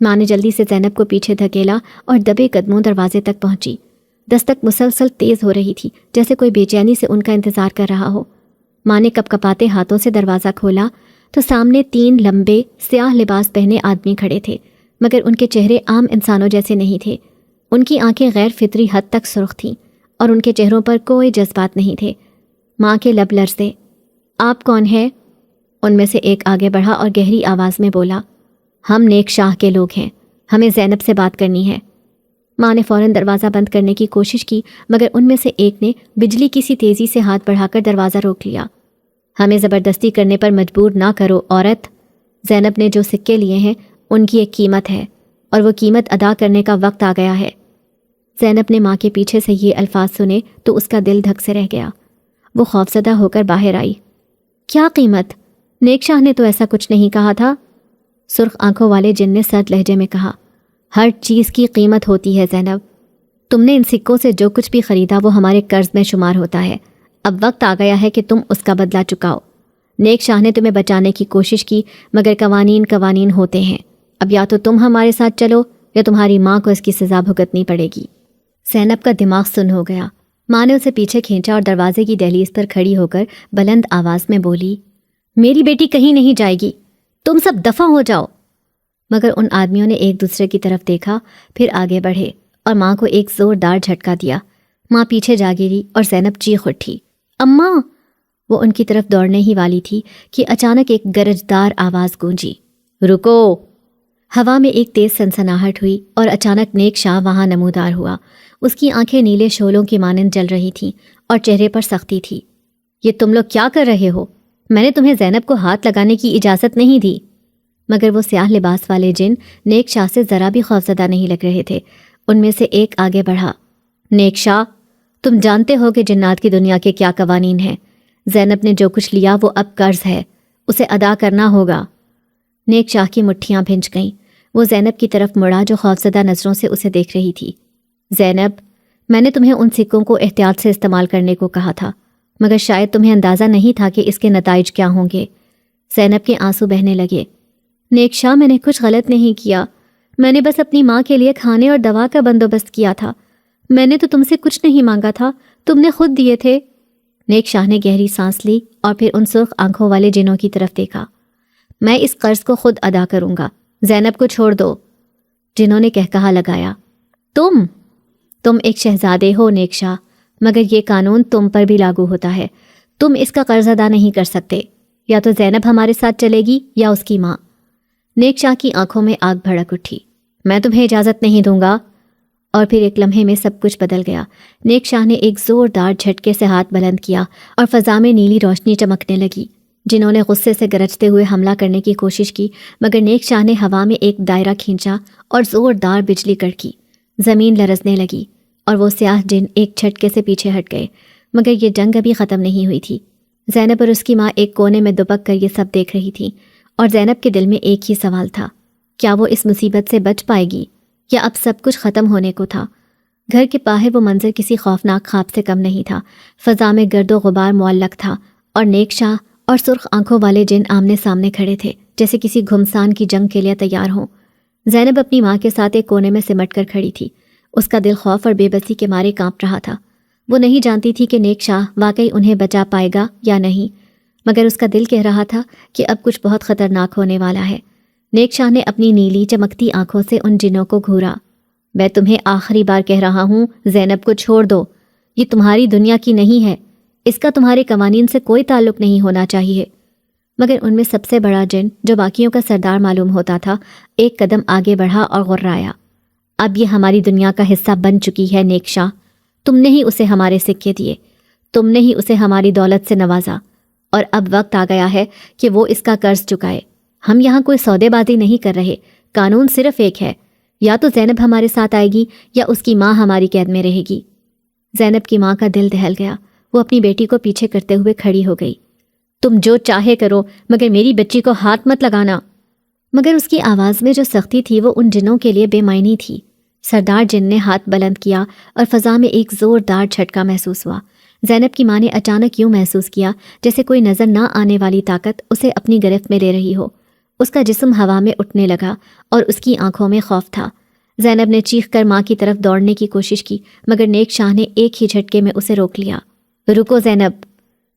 [SPEAKER 1] ماں نے جلدی سے زینب کو پیچھے دھکیلا اور دبے قدموں دروازے تک پہنچی۔ دستک مسلسل تیز ہو رہی تھی، جیسے کوئی بے چینی سے ان کا انتظار کر رہا ہو۔ ماں نے کپ کپاتے ہاتھوں سے دروازہ کھولا تو سامنے 3 لمبے سیاہ لباس پہنے آدمی کھڑے تھے، مگر ان کے چہرے عام انسانوں جیسے نہیں تھے۔ ان کی آنکھیں غیر فطری حد تک سرخ تھیں اور ان کے چہروں پر کوئی جذبات نہیں تھے۔ ماں کے لب لرزے۔ آپ کون ہیں؟ ان میں سے ایک آگے بڑھا اور گہری آواز میں بولا، ہم نیک شاہ کے لوگ ہیں، ہمیں زینب سے بات کرنی ہے۔ ماں نے فوراً دروازہ بند کرنے کی کوشش کی، مگر ان میں سے ایک نے بجلی کی سی تیزی سے ہاتھ بڑھا کر دروازہ روک لیا۔ ہمیں زبردستی کرنے پر مجبور نہ کرو عورت، زینب نے جو سکے لیے ہیں ان کی ایک قیمت ہے، اور وہ قیمت ادا کرنے کا وقت آ گیا ہے۔ زینب نے ماں کے پیچھے سے یہ الفاظ سنے تو اس کا دل دھک سے رہ گیا۔ وہ خوفزدہ ہو کر باہر آئی۔ کیا قیمت؟ نیک شاہ نے تو ایسا کچھ نہیں کہا تھا۔ سرخ آنکھوں والے جن نے سرد لہجے میں کہا، ہر چیز کی قیمت ہوتی ہے زینب، تم نے ان سکوں سے جو کچھ بھی خریدا وہ ہمارے قرض میں شمار ہوتا ہے، اب وقت آ گیا ہے کہ تم اس کا بدلہ چکاؤ۔ نیک شاہ نے تمہیں بچانے کی کوشش کی، مگر قوانین ہوتے ہیں، اب یا تو تم ہمارے ساتھ چلو یا تمہاری ماں کو اس کی سزا بھگتنی پڑے گی۔ زینب کا دماغ سن ہو گیا۔ ماں نے اسے پیچھے کھینچا اور دروازے کی دہلیز پر کھڑی ہو کر بلند آواز میں بولی، میری بیٹی کہیں نہیں جائے گی، تم سب دفع ہو جاؤ۔ مگر ان آدمیوں نے ایک دوسرے کی طرف دیکھا، پھر آگے بڑھے اور ماں کو ایک زوردار جھٹکا دیا۔ ماں پیچھے جا گری اور زینب چیخ اٹھی، اماں! وہ ان کی طرف دوڑنے ہی والی تھی کہ اچانک ایک گرجدار آواز گونجی، رکو! ہوا میں ایک تیز سنسناہٹ ہوئی اور اچانک نیک شاہ وہاں نمودار ہوا۔ اس کی آنکھیں نیلے شعلوں کی مانند جل رہی تھیں اور چہرے پر سختی تھی۔ یہ تم لوگ کیا کر رہے ہو؟ میں نے تمہیں زینب کو ہاتھ لگانے کی اجازت نہیں دی۔ مگر وہ سیاہ لباس والے جن نیک شاہ سے ذرا بھی خوفزدہ نہیں لگ رہے تھے۔ ان میں سے ایک آگے بڑھا، نیک شاہ، تم جانتے ہو کہ جنات کی دنیا کے کیا قوانین ہیں۔ زینب نے جو کچھ لیا وہ اب قرض ہے، اسے ادا کرنا ہوگا۔ نیک شاہ کی مٹھیاں بھنج گئیں۔ وہ زینب کی طرف مڑا جو خوفزدہ نظروں سے اسے دیکھ رہی تھی۔ زینب، میں نے تمہیں ان سکوں کو احتیاط سے استعمال کرنے کو کہا تھا، مگر شاید تمہیں اندازہ نہیں تھا کہ اس کے نتائج کیا ہوں گے۔ زینب کے آنسو بہنے لگے۔ نیک شاہ، میں نے کچھ غلط نہیں کیا، میں نے بس اپنی ماں کے لیے کھانے اور دوا کا بندوبست کیا تھا، میں نے تو تم سے کچھ نہیں مانگا تھا، تم نے خود دیے تھے۔ نیک شاہ نے گہری سانس لی اور پھر ان سرخ آنکھوں والے جنوں کی طرف دیکھا۔ میں اس قرض کو خود ادا کروں گا، زینب کو چھوڑ دو۔ جنہوں نے کہا لگایا، تم ایک شہزادے ہو نیک شاہ، مگر یہ قانون تم پر بھی لاگو ہوتا ہے، تم اس کا قرض ادا نہیں کر سکتے، یا تو زینب ہمارے ساتھ چلے گی یا اس کی ماں۔ نیک شاہ کی آنکھوں میں آگ بھڑک اٹھی، میں تمہیں اجازت نہیں دوں گا۔ اور پھر ایک لمحے میں سب کچھ بدل گیا۔ نیک شاہ نے ایک زوردار جھٹکے سے ہاتھ بلند کیا اور فضا میں نیلی روشنی چمکنے لگی۔ جنہوں نے غصے سے گرجتے ہوئے حملہ کرنے کی کوشش کی، مگر نیک شاہ نے ہوا میں ایک دائرہ کھینچا اور زوردار بجلی کڑکی۔ زمین لرزنے لگی اور وہ سیاہ جن ایک جھٹکے سے پیچھے ہٹ گئے، مگر یہ جنگ ابھی ختم نہیں ہوئی تھی۔ زینب اور اس کی ماں ایک کونے میں دبک کر یہ سب دیکھ رہی تھی، اور زینب کے دل میں ایک ہی سوال تھا، کیا وہ اس مصیبت سے بچ پائے گی یا اب سب کچھ ختم ہونے کو تھا؟ گھر کے باہر وہ منظر کسی خوفناک خواب سے کم نہیں تھا۔ فضا میں گرد و غبار معلق تھا اور نیک شاہ اور سرخ آنکھوں والے جن آمنے سامنے کھڑے تھے، جیسے کسی گھمسان کی جنگ کے لیے تیار ہوں۔ زینب اپنی ماں کے ساتھ ایک کونے میں سمٹ کر کھڑی تھی۔ اس کا دل خوف اور بے بسی کے مارے کانپ رہا تھا۔ وہ نہیں جانتی تھی کہ نیک شاہ واقعی انہیں بچا پائے گا یا نہیں، مگر اس کا دل کہہ رہا تھا کہ اب کچھ بہت خطرناک ہونے والا ہے۔ نیک شاہ نے اپنی نیلی چمکتی آنکھوں سے ان جنوں کو گھورا۔ میں تمہیں آخری بار کہہ رہا ہوں، زینب کو چھوڑ دو، یہ تمہاری دنیا کی نہیں ہے، اس کا تمہارے قوانین سے کوئی تعلق نہیں ہونا چاہیے۔ مگر ان میں سب سے بڑا جن، جو باقیوں کا سردار معلوم ہوتا تھا، ایک قدم آگے بڑھا اور غرایا۔ اب یہ ہماری دنیا کا حصہ بن چکی ہے نیک شاہ، تم نے ہی اسے ہمارے سکے دیے، تم نے ہی اسے ہماری دولت سے نوازا، اور اب وقت آ گیا ہے کہ وہ اس کا قرض چکائے۔ ہم یہاں کوئی سودے بازی نہیں کر رہے، قانون صرف ایک ہے، یا تو زینب ہمارے ساتھ آئے گی یا اس کی ماں ہماری قید میں رہے گی۔ زینب کی ماں کا دل دہل گیا، وہ اپنی بیٹی کو پیچھے کرتے ہوئے کھڑی ہو گئی۔ تم جو چاہے کرو، مگر میری بچی کو ہاتھ مت لگانا۔ مگر اس کی آواز میں جو سختی تھی وہ ان جنوں کے لیے بے معنی تھی۔ سردار جن نے ہاتھ بلند کیا اور فضا میں ایک زوردار جھٹکا محسوس ہوا۔ زینب کی ماں نے اچانک یوں محسوس کیا جیسے کوئی نظر نہ آنے والی طاقت اسے اپنی گرفت میں لے رہی ہو۔ اس کا جسم ہوا میں اٹھنے لگا اور اس کی آنکھوں میں خوف تھا۔ زینب نے چیخ کر ماں کی طرف دوڑنے کی کوشش کی، مگر نیک شاہ نے ایک ہی جھٹکے میں اسے روک لیا۔ رکو زینب،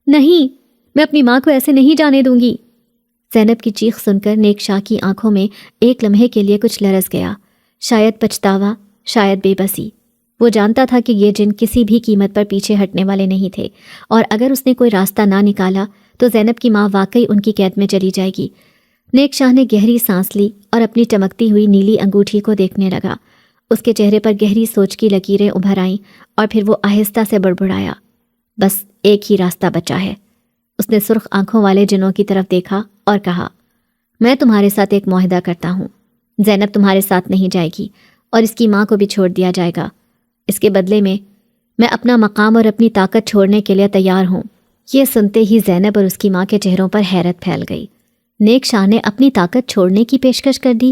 [SPEAKER 1] نہیں، میں اپنی ماں کو ایسے نہیں جانے دوں گی۔ زینب کی چیخ سن کر نیک شاہ کی آنکھوں میں ایک لمحے کے لیے کچھ لرز گیا، شاید پچھتاوا، شاید بے بسی۔ وہ جانتا تھا کہ یہ جن کسی بھی قیمت پر پیچھے ہٹنے والے نہیں تھے، اور اگر اس نے کوئی راستہ نہ نکالا تو زینب کی ماں واقعی ان کی قید میں چلی جائے گی۔ نیک شاہ نے گہری سانس لی اور اپنی چمکتی ہوئی نیلی انگوٹھی کو دیکھنے لگا۔ اس کے چہرے پر گہری سوچ کی لکیریں ابھر آئیں اور پھر وہ آہستہ سے بڑبڑایا، بس ایک ہی راستہ بچا ہے۔ اس نے سرخ آنکھوں والے جنوں کی طرف دیکھا اور کہا، میں تمہارے ساتھ ایک معاہدہ کرتا ہوں، زینب تمہارے ساتھ نہیں جائے گی اور اس کی ماں کو بھی چھوڑ دیا جائے گا۔ اس کے بدلے میں اپنا مقام اور اپنی طاقت چھوڑنے کے لیے تیار ہوں۔ یہ سنتے ہی زینب اور اس کی ماں کے چہروں پر حیرت پھیل گئی۔ نیک شاہ نے اپنی طاقت چھوڑنے کی پیشکش کر دی؟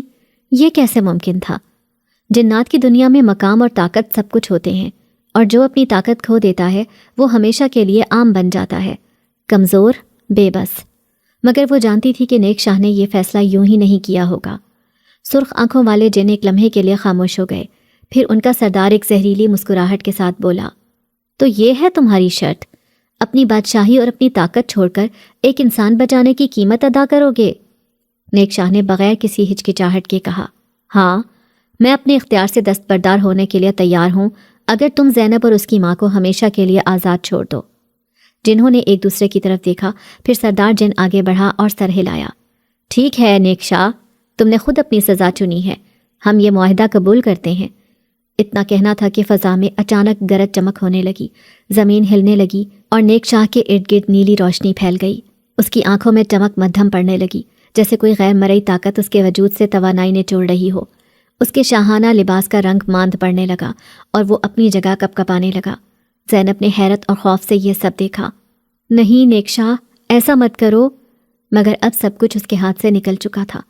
[SPEAKER 1] یہ کیسے ممکن تھا؟ جنات کی دنیا میں مقام اور طاقت سب کچھ ہوتے ہیں، اور جو اپنی طاقت کھو دیتا ہے وہ ہمیشہ کے لیے عام بن جاتا ہے، کمزور، بے بس۔ مگر وہ جانتی تھی کہ نیک شاہ نے یہ فیصلہ یوں ہی نہیں کیا ہوگا۔ سرخ آنکھوں والے جن ایک لمحے کے لیے خاموش ہو گئے، پھر ان کا سردار ایک زہریلی مسکراہٹ کے ساتھ بولا، تو یہ ہے تمہاری شرط؟ اپنی بادشاہی اور اپنی طاقت چھوڑ کر ایک انسان بچانے کی قیمت ادا کرو گے؟ نیک شاہ نے بغیر کسی ہچکچاہٹ کے کہا، ہاں، میں اپنے اختیار سے دستبردار ہونے کے لیے تیار ہوں اگر تم زینب اور اس کی ماں کو ہمیشہ کے لیے آزاد چھوڑ دو۔ جنہوں نے ایک دوسرے کی طرف دیکھا، پھر سردار جن آگے بڑھا اور سر ہلایا۔ ٹھیک ہے نیک شاہ، تم نے خود اپنی سزا چنی ہے، ہم یہ معاہدہ قبول کرتے ہیں۔ اتنا کہنا تھا کہ فضا میں اچانک گرج چمک ہونے لگی، زمین ہلنے لگی اور نیک شاہ کے ارد گرد نیلی روشنی پھیل گئی۔ اس کی آنکھوں میں چمک مدھم پڑنے لگی، جیسے کوئی غیر مرئی طاقت اس کے وجود سے توانائی نچوڑ رہی ہو۔ اس کے شاہانہ لباس کا رنگ ماند پڑنے لگا اور وہ اپنی جگہ کپکپانے لگا۔ زینب نے حیرت اور خوف سے یہ سب دیکھا۔ نہیں نیک شاہ، ایسا مت کرو۔ مگر اب سب کچھ اس کے ہاتھ سے نکل چکا تھا۔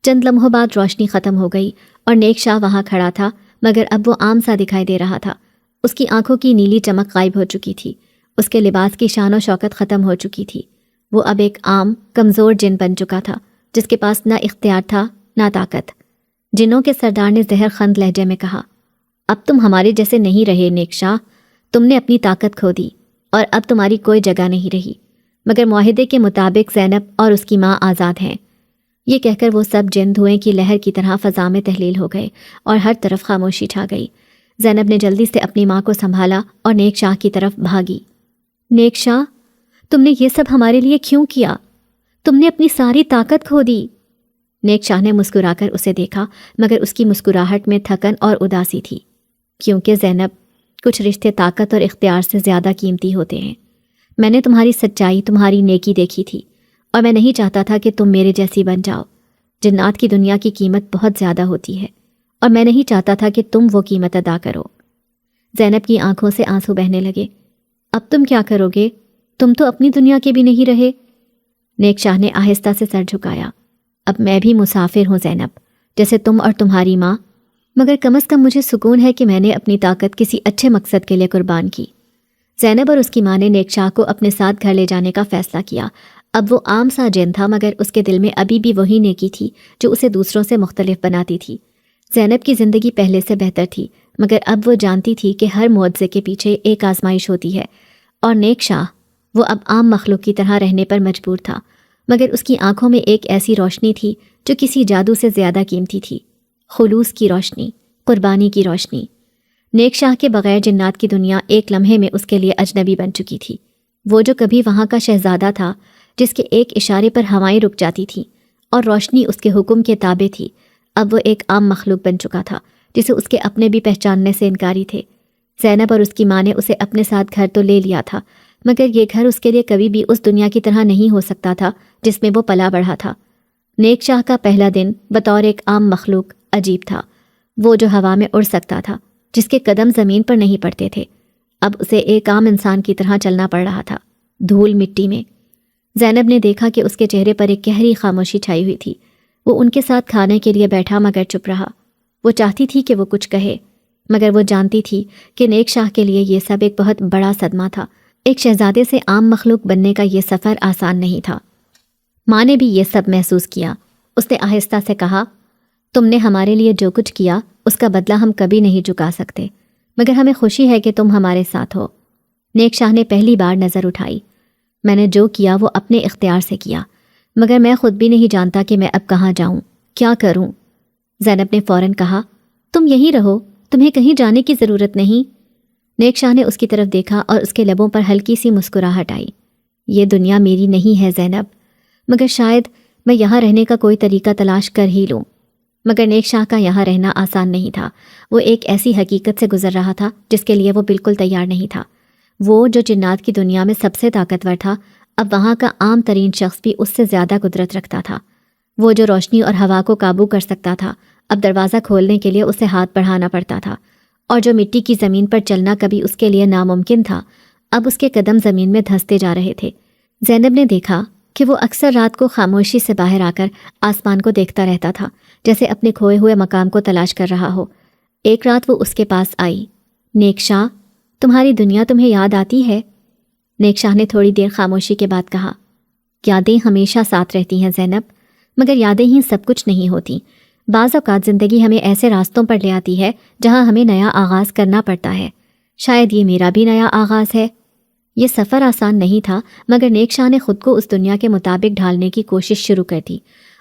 [SPEAKER 1] چند لمحوں بعد روشنی ختم ہو گئی اور نیک شاہ وہاں کھڑا تھا، مگر اب وہ عام سا دکھائی دے رہا تھا۔ اس کی آنکھوں کی نیلی چمک غائب ہو چکی تھی، اس کے لباس کی شان و شوکت ختم ہو چکی تھی۔ وہ اب ایک عام کمزور جن بن چکا تھا، جس کے پاس نہ اختیار تھا نہ طاقت۔ جنوں کے سردار نے زہر خند لہجے میں کہا، اب تم ہمارے جیسے نہیں رہے نیک شاہ، تم نے اپنی طاقت کھو دی اور اب تمہاری کوئی جگہ نہیں رہی، مگر معاہدے کے مطابق زینب اور اس کی ماں آزاد ہیں۔ یہ کہہ کر وہ سب جن دھوئیں کی لہر کی طرح فضا میں تحلیل ہو گئے اور ہر طرف خاموشی چھا گئی۔ زینب نے جلدی سے اپنی ماں کو سنبھالا اور نیک شاہ کی طرف بھاگی۔ نیک شاہ، تم نے یہ سب ہمارے لیے کیوں کیا؟ تم نے اپنی ساری طاقت کھو دی۔ نیک شاہ نے مسکرا کر اسے دیکھا، مگر اس کی مسکراہٹ میں تھکن اور اداسی تھی۔ کیونکہ زینب، کچھ رشتے طاقت اور اختیار سے زیادہ قیمتی ہوتے ہیں۔ میں نے تمہاری سچائی، تمہاری نیکی دیکھی تھی، اور میں نہیں چاہتا تھا کہ تم میرے جیسی بن جاؤ۔ جنات کی دنیا کی قیمت بہت زیادہ ہوتی ہے، اور میں نہیں چاہتا تھا کہ تم وہ قیمت ادا کرو۔ زینب کی آنکھوں سے آنسو بہنے لگے۔ اب تم کیا کرو گے؟ تم تو اپنی دنیا کے بھی نہیں رہے۔ نیک شاہ نے آہستہ سے سر جھکایا۔ اب میں بھی مسافر ہوں زینب، جیسے تم اور تمہاری ماں، مگر کم از کم مجھے سکون ہے کہ میں نے اپنی طاقت کسی اچھے مقصد کے لیے قربان کی۔ زینب اور اس کی ماں نے نیک شاہ کو اپنے ساتھ گھر لے جانے کا فیصلہ کیا۔ اب وہ عام سا جن تھا، مگر اس کے دل میں ابھی بھی وہی نیکی تھی جو اسے دوسروں سے مختلف بناتی تھی۔ زینب کی زندگی پہلے سے بہتر تھی، مگر اب وہ جانتی تھی کہ ہر معجزے کے پیچھے ایک آزمائش ہوتی ہے، اور نیک شاہ وہ اب عام مخلوق کی طرح رہنے پر مجبور تھا، مگر اس کی آنکھوں میں ایک ایسی روشنی تھی جو کسی جادو سے زیادہ قیمتی تھی، خلوص کی روشنی، قربانی کی روشنی۔ نیک شاہ کے بغیر جنات کی دنیا ایک لمحے میں اس کے لیے اجنبی بن چکی تھی۔ وہ جو کبھی وہاں کا شہزادہ تھا، جس کے ایک اشارے پر ہوائیں رک جاتی تھیں اور روشنی اس کے حکم کے تابع تھی، اب وہ ایک عام مخلوق بن چکا تھا جسے اس کے اپنے بھی پہچاننے سے انکاری تھے۔ زینب اور اس کی ماں نے اسے اپنے ساتھ گھر تو لے لیا تھا، مگر یہ گھر اس کے لیے کبھی بھی اس دنیا کی طرح نہیں ہو سکتا تھا جس میں وہ پلا بڑھا تھا۔ نیک شاہ کا پہلا دن بطور ایک عام مخلوق عجیب تھا۔ وہ جو ہوا میں اڑ سکتا تھا، جس کے قدم زمین پر نہیں پڑتے تھے، اب اسے ایک عام انسان کی طرح چلنا پڑ رہا تھا، دھول مٹی میں۔ زینب نے دیکھا کہ اس کے چہرے پر ایک گہری خاموشی چھائی ہوئی تھی۔ وہ ان کے ساتھ کھانے کے لیے بیٹھا مگر چپ رہا۔ وہ چاہتی تھی کہ وہ کچھ کہے، مگر وہ جانتی تھی کہ نیک شاہ کے لیے یہ سب ایک بہت بڑا صدمہ تھا۔ ایک شہزادے سے عام مخلوق بننے کا یہ سفر آسان نہیں تھا۔ ماں نے بھی یہ سب محسوس کیا۔ اس نے آہستہ سے کہا، تم نے ہمارے لیے جو کچھ کیا اس کا بدلہ ہم کبھی نہیں چکا سکتے، مگر ہمیں خوشی ہے کہ تم ہمارے ساتھ ہو۔ نیک شاہ نے پہلی بار نظر اٹھائی۔ میں نے جو کیا وہ اپنے اختیار سے کیا، مگر میں خود بھی نہیں جانتا کہ میں اب کہاں جاؤں، کیا کروں۔ زینب نے فوراً کہا، تم یہیں رہو، تمہیں کہیں جانے کی ضرورت نہیں۔ نیک شاہ نے اس کی طرف دیکھا اور اس کے لبوں پر ہلکی سی مسکراہٹ آئی۔ یہ دنیا میری نہیں ہے زینب، مگر شاید میں یہاں رہنے کا کوئی طریقہ تلاش کر ہی لوں۔ مگر نیک شاہ کا یہاں رہنا آسان نہیں تھا۔ وہ ایک ایسی حقیقت سے گزر رہا تھا جس کے لیے وہ بالکل تیار نہیں تھا۔ وہ جو جنات کی دنیا میں سب سے طاقتور تھا، اب وہاں کا عام ترین شخص بھی اس سے زیادہ قدرت رکھتا تھا۔ وہ جو روشنی اور ہوا کو قابو کر سکتا تھا، اب دروازہ کھولنے کے لیے اسے ہاتھ بڑھانا پڑتا تھا، اور جو مٹی کی زمین پر چلنا کبھی اس کے لیے ناممکن تھا، اب اس کے قدم زمین میں دھنستے جا رہے تھے۔ زینب نے دیکھا کہ وہ اکثر رات کو خاموشی سے باہر آ کر آسمان کو دیکھتا رہتا تھا، جیسے اپنے کھوئے ہوئے مقام کو تلاش کر رہا ہو۔ ایک رات وہ اس کے پاس آئی۔ نیک شاہ، تمہاری دنیا تمہیں یاد آتی ہے؟ نیک شاہ نے تھوڑی دیر خاموشی کے بعد کہا، یادیں ہمیشہ ساتھ رہتی ہیں زینب، مگر یادیں ہی سب کچھ نہیں ہوتی۔ بعض اوقات زندگی ہمیں ایسے راستوں پر لے آتی ہے جہاں ہمیں نیا آغاز کرنا پڑتا ہے۔ شاید یہ میرا بھی نیا آغاز ہے۔ یہ سفر آسان نہیں تھا، مگر نیک شاہ نے خود کو اس دنیا کے مطابق ڈھالنے کی کوشش شروع کر دی۔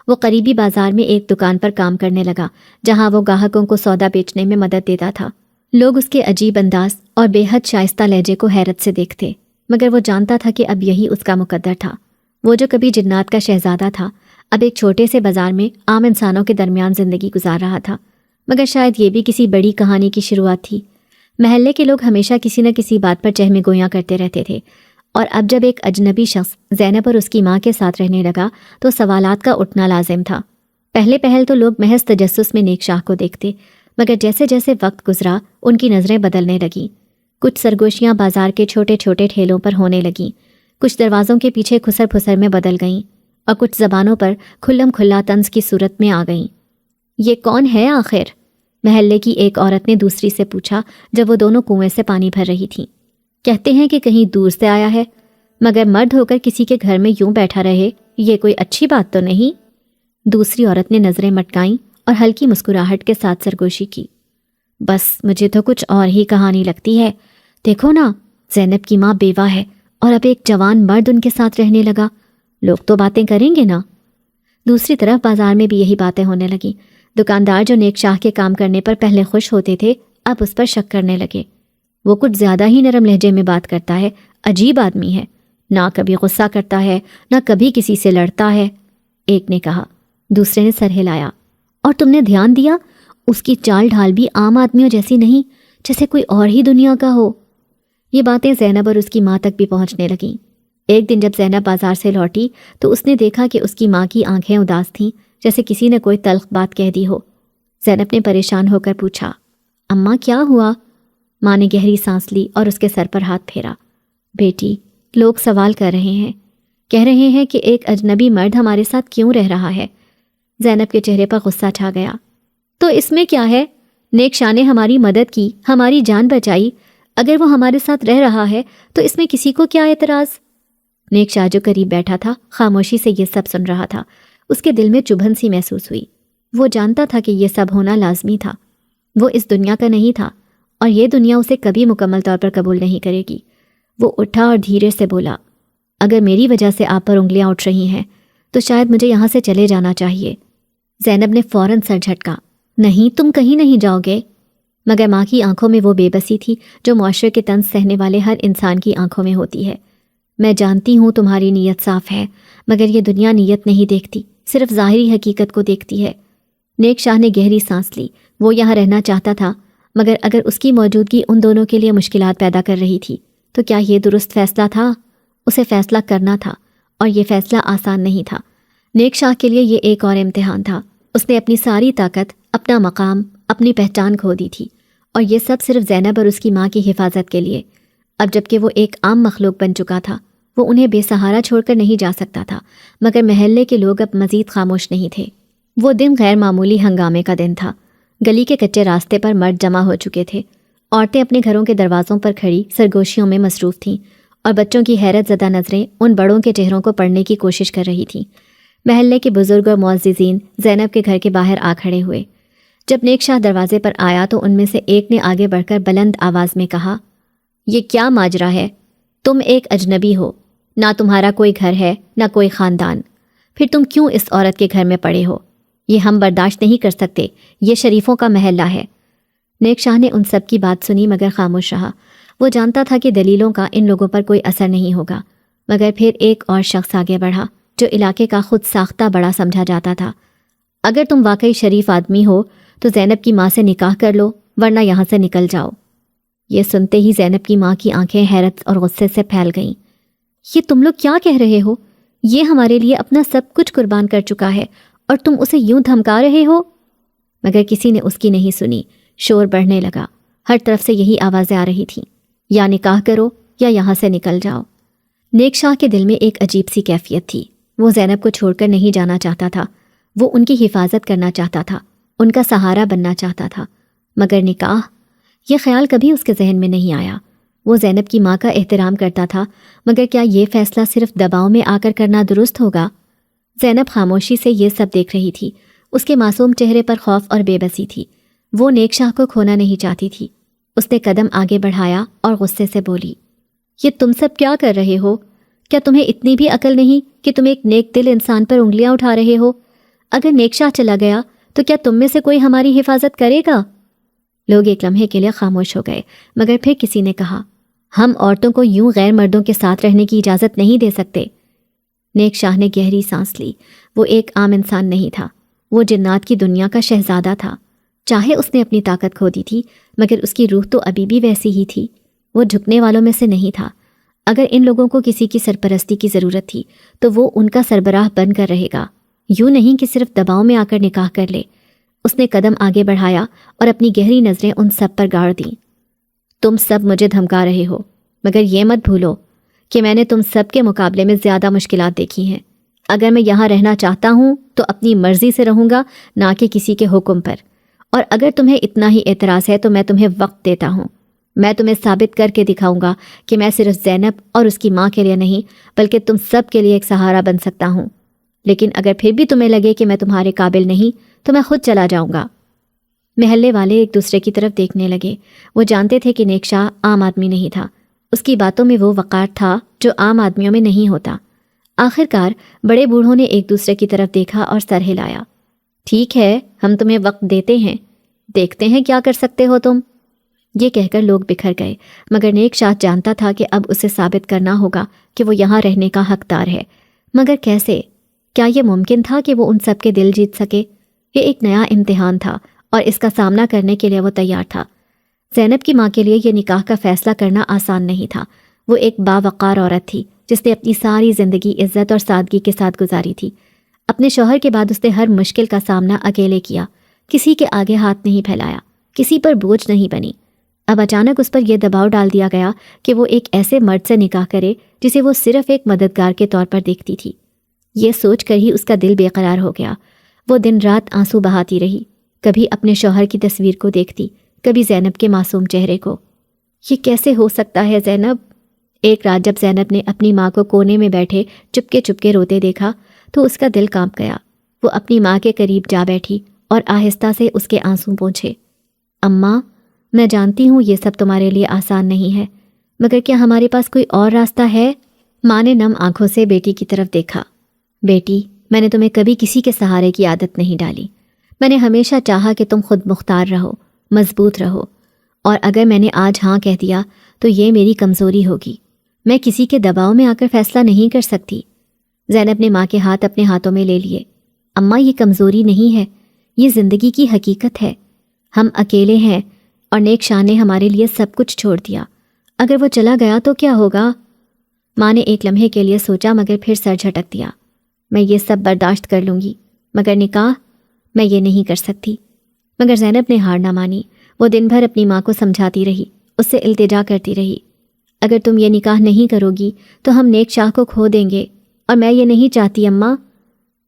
[SPEAKER 1] وہ قریبی بازار میں ایک دکان پر کام کرنے لگا، جہاں وہ گاہکوں کو سودا بیچنے میں مدد دیتا تھا۔ لوگ اس کے عجیب انداز اور بے حد شائستہ لہجے کو حیرت سے دیکھتے، مگر وہ جانتا تھا کہ اب یہی اس کا مقدر تھا۔ وہ جو کبھی جنات کا شہزادہ تھا، اب ایک چھوٹے سے بازار میں عام انسانوں کے درمیان زندگی گزار رہا تھا، مگر شاید یہ بھی کسی بڑی کہانی کی شروعات تھی۔ محلے کے لوگ ہمیشہ کسی نہ کسی بات پر چہمے گویاں کرتے رہتے تھے، اور اب جب ایک اجنبی شخص زینب اور اس کی ماں کے ساتھ رہنے لگا تو سوالات کا اٹھنا لازم تھا۔ پہل تو لوگ محض تجسس میں نیک شاہ کو دیکھتے، مگر جیسے جیسے وقت گزرا ان کی نظریں بدلنے لگیں۔ کچھ سرگوشیاں بازار کے چھوٹے چھوٹے ٹھیلوں پر ہونے لگیں، کچھ دروازوں کے پیچھے کھسر پھسر میں بدل گئیں، اور کچھ زبانوں پر کھلم کھلا طنز کی صورت میں آ گئیں۔ یہ کون ہے آخر؟ محلے کی ایک عورت نے دوسری سے پوچھا جب وہ دونوں کنویں سے پانی بھر رہی تھیں۔ کہتے ہیں کہ کہیں دور سے آیا ہے، مگر مرد ہو کر کسی کے گھر میں یوں بیٹھا رہے، یہ کوئی اچھی بات تو نہیں۔ دوسری عورت نے نظریں مٹکائیں اور ہلکی مسکراہٹ کے ساتھ سرگوشی کی۔ بس مجھے تو کچھ اور ہی کہانی لگتی ہے۔ دیکھو نا، زینب کی ماں بیوہ ہے اور اب ایک جوان مرد ان کے ساتھ رہنے لگا، لوگ تو باتیں کریں گے نا۔ دوسری طرف بازار میں بھی یہی باتیں ہونے لگیں۔ دکاندار جو نیک شاہ کے کام کرنے پر پہلے خوش ہوتے تھے، اب اس پر شک کرنے لگے۔ وہ کچھ زیادہ ہی نرم لہجے میں بات کرتا ہے، عجیب آدمی ہے، نہ کبھی غصہ کرتا ہے نہ کبھی کسی سے لڑتا ہے، ایک نے کہا۔ دوسرے نے سر ہلایا۔ اور تم نے دھیان دیا، اس کی چال ڈھال بھی عام آدمیوں جیسی نہیں، جیسے کوئی اور ہی دنیا کا ہو۔ یہ باتیں زینب اور اس کی ماں تک بھی پہنچنے لگیں۔ ایک دن جب زینب بازار سے لوٹی تو اس نے دیکھا کہ اس کی ماں کی آنکھیں اداس تھیں، جیسے کسی نے کوئی تلخ بات کہہ دی ہو۔ زینب نے پریشان ہو کر پوچھا، اماں کیا ہوا؟ ماں نے گہری سانس لی اور اس کے سر پر ہاتھ پھیرا۔ بیٹی، لوگ سوال کر رہے ہیں، کہہ رہے ہیں کہ ایک اجنبی مرد ہمارے ساتھ کیوں رہ رہا ہے۔ زینب کے چہرے پر غصہ چھا گیا۔ تو اس میں کیا ہے؟ نیک شاہ نے ہماری مدد کی، ہماری جان بچائی، اگر وہ ہمارے ساتھ رہ رہا ہے تو اس میں کسی کو کیا اعتراض؟ نیک شاہ جو قریب بیٹھا تھا خاموشی سے یہ سب سن رہا تھا۔ اس کے دل میں چبھن سی محسوس ہوئی۔ وہ جانتا تھا کہ یہ سب ہونا لازمی تھا۔ وہ اس دنیا کا نہیں تھا اور یہ دنیا اسے کبھی مکمل طور پر قبول نہیں کرے گی۔ وہ اٹھا اور دھیرے سے بولا، اگر میری وجہ سے آپ پر انگلیاں اٹھ رہی ہیں تو شاید مجھے یہاں سے چلے جانا چاہیے۔ زینب نے فوراً سر جھٹکا، نہیں، تم کہیں نہیں جاؤ گے۔ مگر ماں کی آنکھوں میں وہ بے بسی تھی جو معاشرے کے طنز سہنے والے ہر انسان کی آنکھوں میں ہوتی ہے۔ میں جانتی ہوں تمہاری نیت صاف ہے، مگر یہ دنیا نیت نہیں دیکھتی، صرف ظاہری حقیقت کو دیکھتی ہے۔ نیک شاہ نے گہری سانس لی۔ وہ یہاں رہنا چاہتا تھا، مگر اگر اس کی موجودگی ان دونوں کے لیے مشکلات پیدا کر رہی تھی تو کیا یہ درست فیصلہ تھا؟ اسے فیصلہ کرنا تھا، اور یہ فیصلہ آسان نہیں تھا۔ نیک شاہ کے لیے یہ ایک اور امتحان تھا۔ اس نے اپنی ساری طاقت، اپنا مقام، اپنی پہچان کھو دی تھی، اور یہ سب صرف زینب اور اس کی ماں کی حفاظت کے لیے۔ اب جب کہ وہ ایک عام مخلوق بن چکا تھا، وہ انہیں بے سہارا چھوڑ کر نہیں جا سکتا تھا، مگر محلے کے لوگ اب مزید خاموش نہیں تھے۔ وہ دن غیر معمولی ہنگامے کا دن تھا۔ گلی کے کچے راستے پر مرد جمع ہو چکے تھے، عورتیں اپنے گھروں کے دروازوں پر کھڑی سرگوشیوں میں مصروف تھیں، اور بچوں کی حیرت زدہ نظریں ان بڑوں کے چہروں کو پڑھنے کی کوشش کر رہی تھیں۔ محلے کے بزرگ اور معززین زینب کے گھر کے باہر آ کھڑے ہوئے۔ جب نیک شاہ دروازے پر آیا تو ان میں سے ایک نے آگے بڑھ کر بلند آواز میں کہا، یہ کیا ماجرا ہے؟ تم ایک اجنبی ہو، نہ تمہارا کوئی گھر ہے نہ کوئی خاندان، پھر تم کیوں اس عورت کے گھر میں پڑے ہو؟ یہ ہم برداشت نہیں کر سکتے، یہ شریفوں کا محلہ ہے۔ نیک شاہ نے ان سب کی بات سنی مگر خاموش رہا۔ وہ جانتا تھا کہ دلیلوں کا ان لوگوں پر کوئی اثر نہیں ہوگا، مگر پھر ایک اور شخص آگے بڑھا جو علاقے کا خود ساختہ بڑا سمجھا جاتا تھا۔ اگر تم واقعی شریف آدمی ہو تو زینب کی ماں سے نکاح کر لو، ورنہ یہاں سے نکل جاؤ۔ یہ سنتے ہی زینب کی ماں کی آنکھیں حیرت اور غصے سے پھیل گئیں۔ یہ تم لوگ کیا کہہ رہے ہو؟ یہ ہمارے لیے اپنا سب کچھ قربان کر چکا ہے اور تم اسے یوں دھمکا رہے ہو؟ مگر کسی نے اس کی نہیں سنی۔ شور بڑھنے لگا، ہر طرف سے یہی آوازیں آ رہی تھیں، یا نکاح کرو یا یہاں سے نکل جاؤ۔ نیک شاہ کے دل میں ایک عجیب سی کیفیت تھی۔ وہ زینب کو چھوڑ کر نہیں جانا چاہتا تھا، وہ ان کی حفاظت کرنا چاہتا تھا، ان کا سہارا بننا چاہتا تھا، مگر نکاح، یہ خیال کبھی اس کے ذہن میں نہیں آیا۔ وہ زینب کی ماں کا احترام کرتا تھا، مگر کیا یہ فیصلہ صرف دباؤ میں آ کر کرنا درست ہوگا؟ زینب خاموشی سے یہ سب دیکھ رہی تھی۔ اس کے معصوم چہرے پر خوف اور بے بسی تھی۔ وہ نیک شاہ کو کھونا نہیں چاہتی تھی۔ اس نے قدم آگے بڑھایا اور غصے سے بولی، یہ تم سب کیا کر رہے ہو؟ کیا تمہیں اتنی بھی عقل نہیں کہ تم ایک نیک دل انسان پر انگلیاں اٹھا رہے ہو؟ اگر نیک شاہ چلا گیا تو کیا تم میں سے کوئی ہماری حفاظت کرے گا؟ لوگ ایک لمحے کے لیے خاموش ہو گئے، مگر پھر کسی نے کہا، ہم عورتوں کو یوں غیر مردوں کے ساتھ رہنے کی اجازت نہیں دے سکتے۔ نیک شاہ نے گہری سانس لی۔ وہ ایک عام انسان نہیں تھا، وہ جنات کی دنیا کا شہزادہ تھا۔ چاہے اس نے اپنی طاقت کھو دی تھی، مگر اس کی روح تو ابھی بھی ویسی ہی تھی۔ وہ جھکنے والوں میں سے نہیں تھا۔ اگر ان لوگوں کو کسی کی سرپرستی کی ضرورت تھی تو وہ ان کا سربراہ بن کر رہے گا، یوں نہیں کہ صرف دباؤ میں آ کر نکاح کر لے۔ اس نے قدم آگے بڑھایا اور اپنی گہری نظریں ان سب پر گاڑ دیں۔ تم سب مجھے دھمکا رہے ہو، مگر یہ مت بھولو کہ میں نے تم سب کے مقابلے میں زیادہ مشکلات دیکھی ہیں۔ اگر میں یہاں رہنا چاہتا ہوں تو اپنی مرضی سے رہوں گا، نہ کہ کسی کے حکم پر۔ اور اگر تمہیں اتنا ہی اعتراض ہے تو میں تمہیں وقت دیتا ہوں۔ میں تمہیں ثابت کر کے دکھاؤں گا کہ میں صرف زینب اور اس کی ماں کے لیے نہیں بلکہ تم سب کے لیے ایک سہارا بن سکتا ہوں۔ لیکن اگر پھر بھی تمہیں لگے کہ میں تمہارے قابل نہیں تو میں خود چلا جاؤں گا۔ محلے والے ایک دوسرے کی طرف دیکھنے لگے۔ وہ جانتے تھے کہ نیک شاہ عام آدمی نہیں تھا۔ اس کی باتوں میں وہ وقار تھا جو عام آدمیوں میں نہیں ہوتا۔ آخرکار بڑے بوڑھوں نے ایک دوسرے کی طرف دیکھا اور سر ہلایا۔ ٹھیک ہے، ہم تمہیں وقت دیتے ہیں، دیکھتے ہیں کیا کر سکتے ہو تم۔ یہ کہہ کر لوگ بکھر گئے، مگر نیک شاہ جانتا تھا کہ اب اسے ثابت کرنا ہوگا کہ وہ یہاں رہنے کا حقدار ہے۔ مگر کیسے؟ کیا یہ ممکن تھا کہ وہ ان سب کے دل جیت سکے؟ یہ ایک نیا امتحان تھا اور اس کا سامنا کرنے کے لیے وہ تیار تھا۔ زینب کی ماں کے لیے یہ نکاح کا فیصلہ کرنا آسان نہیں تھا۔ وہ ایک باوقار عورت تھی جس نے اپنی ساری زندگی عزت اور سادگی کے ساتھ گزاری تھی۔ اپنے شوہر کے بعد اس نے ہر مشکل کا سامنا اکیلے کیا، کسی کے آگے ہاتھ نہیں پھیلایا، کسی پر بوجھ نہیں بنی۔ اب اچانک اس پر یہ دباؤ ڈال دیا گیا کہ وہ ایک ایسے مرد سے نکاح کرے جسے وہ صرف ایک مددگار کے طور پر دیکھتی تھی۔ یہ سوچ کر ہی اس کا دل بے قرار ہو گیا۔ وہ دن رات آنسو بہاتی رہی، کبھی اپنے شوہر کی تصویر کو دیکھتی، کبھی زینب کے معصوم چہرے کو۔ یہ کیسے ہو سکتا ہے زینب؟ ایک رات جب زینب نے اپنی ماں کو کونے میں بیٹھے چپکے چپکے روتے دیکھا تو اس کا دل کانپ گیا۔ وہ اپنی ماں کے قریب جا بیٹھی اور آہستہ سے اس کے آنسو پونچھے۔ اماں، میں جانتی ہوں یہ سب تمہارے لیے آسان نہیں ہے، مگر کیا ہمارے پاس کوئی اور راستہ ہے؟ ماں نے نم آنکھوں سے بیٹی کی طرف دیکھا۔ بیٹی، میں نے تمہیں کبھی کسی کے سہارے کی عادت نہیں ڈالی۔ میں نے ہمیشہ چاہا کہ تم خود مختار رہو، مضبوط رہو، اور اگر میں نے آج ہاں کہہ دیا تو یہ میری کمزوری ہوگی۔ میں کسی کے دباؤ میں آ کر فیصلہ نہیں کر سکتی۔ زینب نے ماں کے ہاتھ اپنے ہاتھوں میں لے لیے۔ اماں، یہ کمزوری نہیں ہے، یہ زندگی کی حقیقت ہے۔ ہم اکیلے ہیں اور نیک شاہ نے ہمارے لیے سب کچھ چھوڑ دیا۔ اگر وہ چلا گیا تو کیا ہوگا؟ ماں نے ایک لمحے کے لیے سوچا مگر پھر سر جھٹک دیا۔ میں یہ سب برداشت کر لوں گی، مگر نکاح میں یہ نہیں کر سکتی۔ مگر زینب نے ہار نہ مانی۔ وہ دن بھر اپنی ماں کو سمجھاتی رہی، اس سے التجا کرتی رہی۔ اگر تم یہ نکاح نہیں کرو گی تو ہم نیک شاہ کو کھو دیں گے، اور میں یہ نہیں چاہتی اماں۔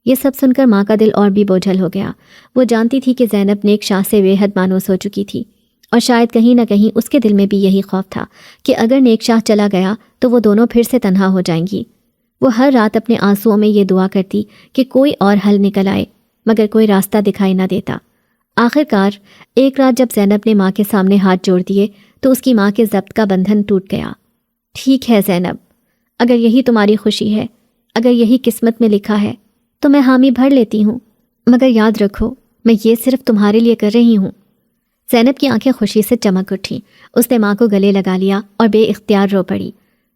[SPEAKER 1] یہ سب سن کر ماں کا دل اور بھی بوجھل ہو گیا۔ وہ جانتی تھی کہ زینب نیک شاہ سے بے حد مانوس ہو چکی تھی، اور شاید کہیں نہ کہیں اس کے دل میں بھی یہی خوف تھا کہ اگر نیک شاہ چلا گیا تو وہ دونوں پھر سے تنہا ہو جائیں گی۔ وہ ہر رات اپنے آنسوؤں میں یہ دعا کرتی کہ کوئی اور حل نکل آئے، مگر کوئی راستہ دکھائی نہ دیتا۔ آخر کار ایک رات جب زینب نے ماں کے سامنے ہاتھ جوڑ دیے تو اس کی ماں کے ضبط کا بندھن ٹوٹ گیا۔ ٹھیک ہے زینب، اگر یہی تمہاری خوشی ہے، اگر یہی قسمت میں لکھا ہے تو میں حامی بھر لیتی ہوں، مگر یاد رکھو میں یہ صرف تمہارے لیے کر رہی ہوں۔ زینب کی آنکھیں خوشی سے چمک اٹھیں۔ اس نے ماں کو گلے لگا لیا اور بے اختیار رو پڑی۔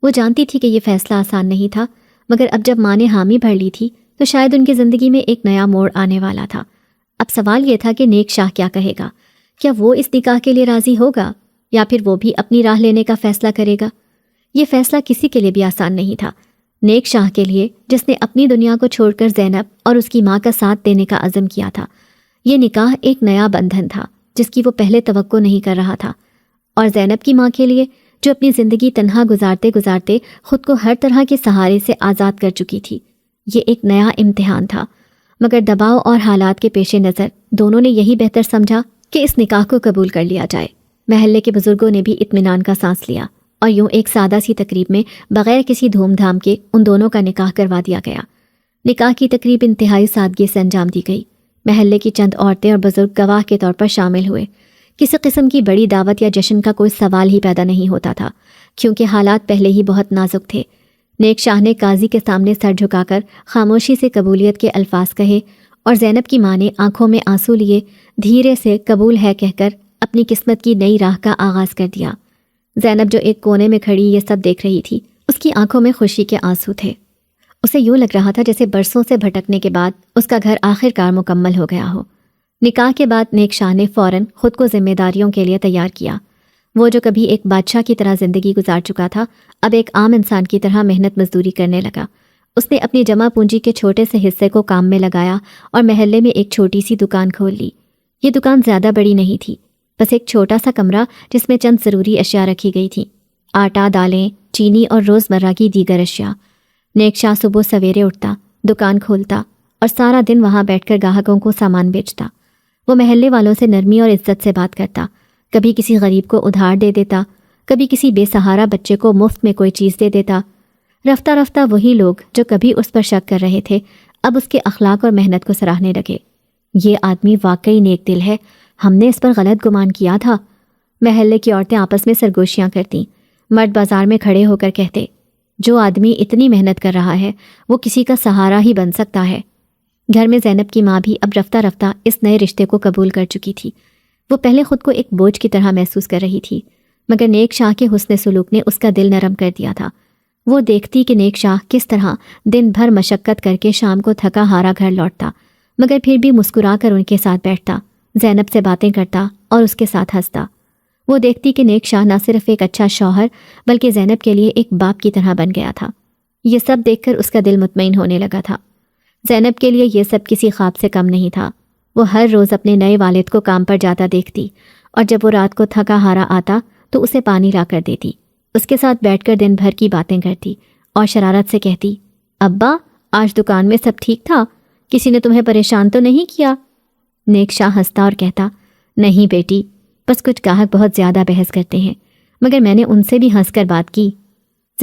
[SPEAKER 1] وہ جانتی تھی کہ یہ فیصلہ آسان نہیں تھا، مگر اب جب ماں نے حامی بھر لی تھی تو شاید ان کی زندگی میں ایک نیا موڑ آنے والا تھا۔ اب سوال یہ تھا کہ نیک شاہ کیا کہے گا؟ کیا وہ اس نکاح کے لیے راضی ہوگا، یا پھر وہ بھی اپنی راہ لینے کا فیصلہ کرے گا؟ یہ فیصلہ کسی کے لیے بھی آسان نہیں تھا۔ نیک شاہ کے لیے، جس نے اپنی دنیا کو چھوڑ کر زینب اور اس کی ماں کا ساتھ دینے کا عزم کیا تھا، یہ نکاح ایک نیا بندھن تھا جس کی وہ پہلے توقع نہیں کر رہا تھا۔ اور زینب کی ماں کے لیے، جو اپنی زندگی تنہا گزارتے گزارتے خود کو ہر طرح کے سہارے سے آزاد کر چکی تھی، یہ ایک نیا امتحان تھا۔ مگر دباؤ اور حالات کے پیش نظر دونوں نے یہی بہتر سمجھا کہ اس نکاح کو قبول کر لیا جائے۔ محلے کے بزرگوں نے بھی اطمینان کا سانس لیا، اور یوں ایک سادہ سی تقریب میں بغیر کسی دھوم دھام کے ان دونوں کا نکاح کروا دیا گیا۔ نکاح کی تقریب انتہائی سادگی سے انجام دی گئی۔ محلے کی چند عورتیں اور بزرگ گواہ کے طور پر شامل ہوئے۔ کسی قسم کی بڑی دعوت یا جشن کا کوئی سوال ہی پیدا نہیں ہوتا تھا، کیونکہ حالات پہلے ہی بہت نازک تھے۔ نیک شاہ نے قاضی کے سامنے سر جھکا کر خاموشی سے قبولیت کے الفاظ کہے، اور زینب کی ماں نے آنکھوں میں آنسو لیے دھیرے سے قبول ہے کہہ کر اپنی قسمت کی نئی راہ کا آغاز کر دیا۔ زینب جو ایک کونے میں کھڑی یہ سب دیکھ رہی تھی، اس کی آنکھوں میں خوشی کے آنسو تھے۔ اسے یوں لگ رہا تھا جیسے برسوں سے بھٹکنے کے بعد اس کا گھر آخر کار مکمل ہو گیا ہو۔ نکاح کے بعد نیک شاہ نے فوراً خود کو ذمہ داریوں کے لیے تیار کیا۔ وہ جو کبھی ایک بادشاہ کی طرح زندگی گزار چکا تھا، اب ایک عام انسان کی طرح محنت مزدوری کرنے لگا۔ اس نے اپنی جمع پونجی کے چھوٹے سے حصے کو کام میں لگایا اور محلے میں ایک چھوٹی سی دکان کھول لی۔ یہ دکان زیادہ بڑی نہیں تھی، بس ایک چھوٹا سا کمرہ جس میں چند ضروری اشیاء رکھی گئی تھیں: آٹا، دالیں، چینی اور روزمرہ کی دیگر اشیاء۔ نیک شاہ صبح سویرے اٹھتا، دکان کھولتا اور سارا دن وہاں بیٹھ کر گاہکوں کو سامان بیچتا۔ وہ محلے والوں سے نرمی اور عزت سے بات کرتا، کبھی کسی غریب کو ادھار دے دیتا، کبھی کسی بے سہارا بچے کو مفت میں کوئی چیز دے دیتا۔ رفتہ رفتہ وہی لوگ جو کبھی اس پر شک کر رہے تھے، اب اس کے اخلاق اور محنت کو سراہنے لگے۔ یہ آدمی واقعی نیک دل ہے، ہم نے اس پر غلط گمان کیا تھا۔ محلے کی عورتیں آپس میں سرگوشیاں کرتیں۔ مرد بازار میں کھڑے ہو کر کہتے، جو آدمی اتنی محنت کر رہا ہے وہ کسی کا سہارا ہی بن سکتا ہے۔ گھر میں زینب کی ماں بھی اب رفتہ رفتہ اس نئے رشتے کو قبول کر چکی تھی۔ وہ پہلے خود کو ایک بوجھ کی طرح محسوس کر رہی تھی، مگر نیک شاہ کے حسن سلوک نے اس کا دل نرم کر دیا تھا۔ وہ دیکھتی کہ نیک شاہ کس طرح دن بھر مشقت کر کے شام کو تھکا ہارا گھر لوٹتا، مگر پھر بھی مسکرا کر ان کے ساتھ بیٹھتا، زینب سے باتیں کرتا اور اس کے ساتھ ہنستا۔ وہ دیکھتی کہ نیک شاہ نہ صرف ایک اچھا شوہر بلکہ زینب کے لیے ایک باپ کی طرح بن گیا تھا۔ یہ سب دیکھ کر اس کا دل مطمئن ہونے لگا تھا۔ زینب کے لیے یہ سب کسی خواب سے کم نہیں تھا۔ وہ ہر روز اپنے نئے والد کو کام پر جاتا دیکھتی، اور جب وہ رات کو تھکا ہارا آتا تو اسے پانی لا کر دیتی، اس کے ساتھ بیٹھ کر دن بھر کی باتیں کرتی اور شرارت سے کہتی، ابا آج دکان میں سب ٹھیک تھا، کسی نے تمہیں پریشان تو نہیں کیا؟ نیک شاہ ہنستا اور کہتا، نہیں بیٹی، بس کچھ گاہک بہت زیادہ بحث کرتے ہیں، مگر میں نے ان سے بھی ہنس کر بات کی۔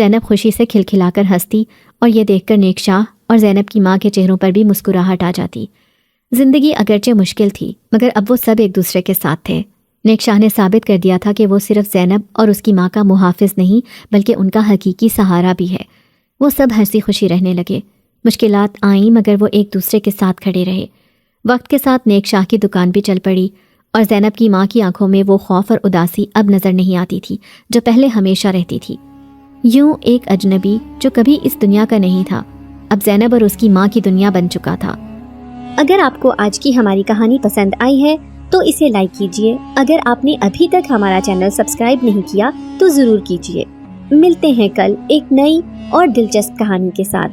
[SPEAKER 1] زینب خوشی سے کھلکھلا کر ہنستی اور یہ دیکھ کر نیک شاہ اور زینب کی ماں کے چہروں پر بھی مسکراہٹ آ جاتی۔ زندگی اگرچہ مشکل تھی مگر اب وہ سب ایک دوسرے کے ساتھ تھے۔ نیک شاہ نے ثابت کر دیا تھا کہ وہ صرف زینب اور اس کی ماں کا محافظ نہیں بلکہ ان کا حقیقی سہارا بھی ہے۔ وہ سب ہنسی خوشی رہنے لگے۔ مشکلات آئیں مگر وہ ایک دوسرے کے ساتھ کھڑے رہے۔ وقت کے ساتھ نیک شاہ کی دکان بھی چل پڑی اور زینب کی ماں کی آنکھوں میں وہ خوف اور اداسی اب نظر نہیں آتی تھی جو پہلے ہمیشہ رہتی تھی۔ یوں ایک اجنبی جو کبھی اس دنیا کا نہیں تھا اب زینب اور اس کی ماں کی دنیا بن چکا تھا۔
[SPEAKER 2] اگر آپ کو آج کی ہماری کہانی پسند آئی ہے تو اسے لائک کیجیے۔ اگر آپ نے ابھی تک ہمارا چینل سبسکرائب نہیں کیا تو ضرور کیجیے۔ ملتے ہیں کل ایک نئی اور دلچسپ کہانی کے ساتھ۔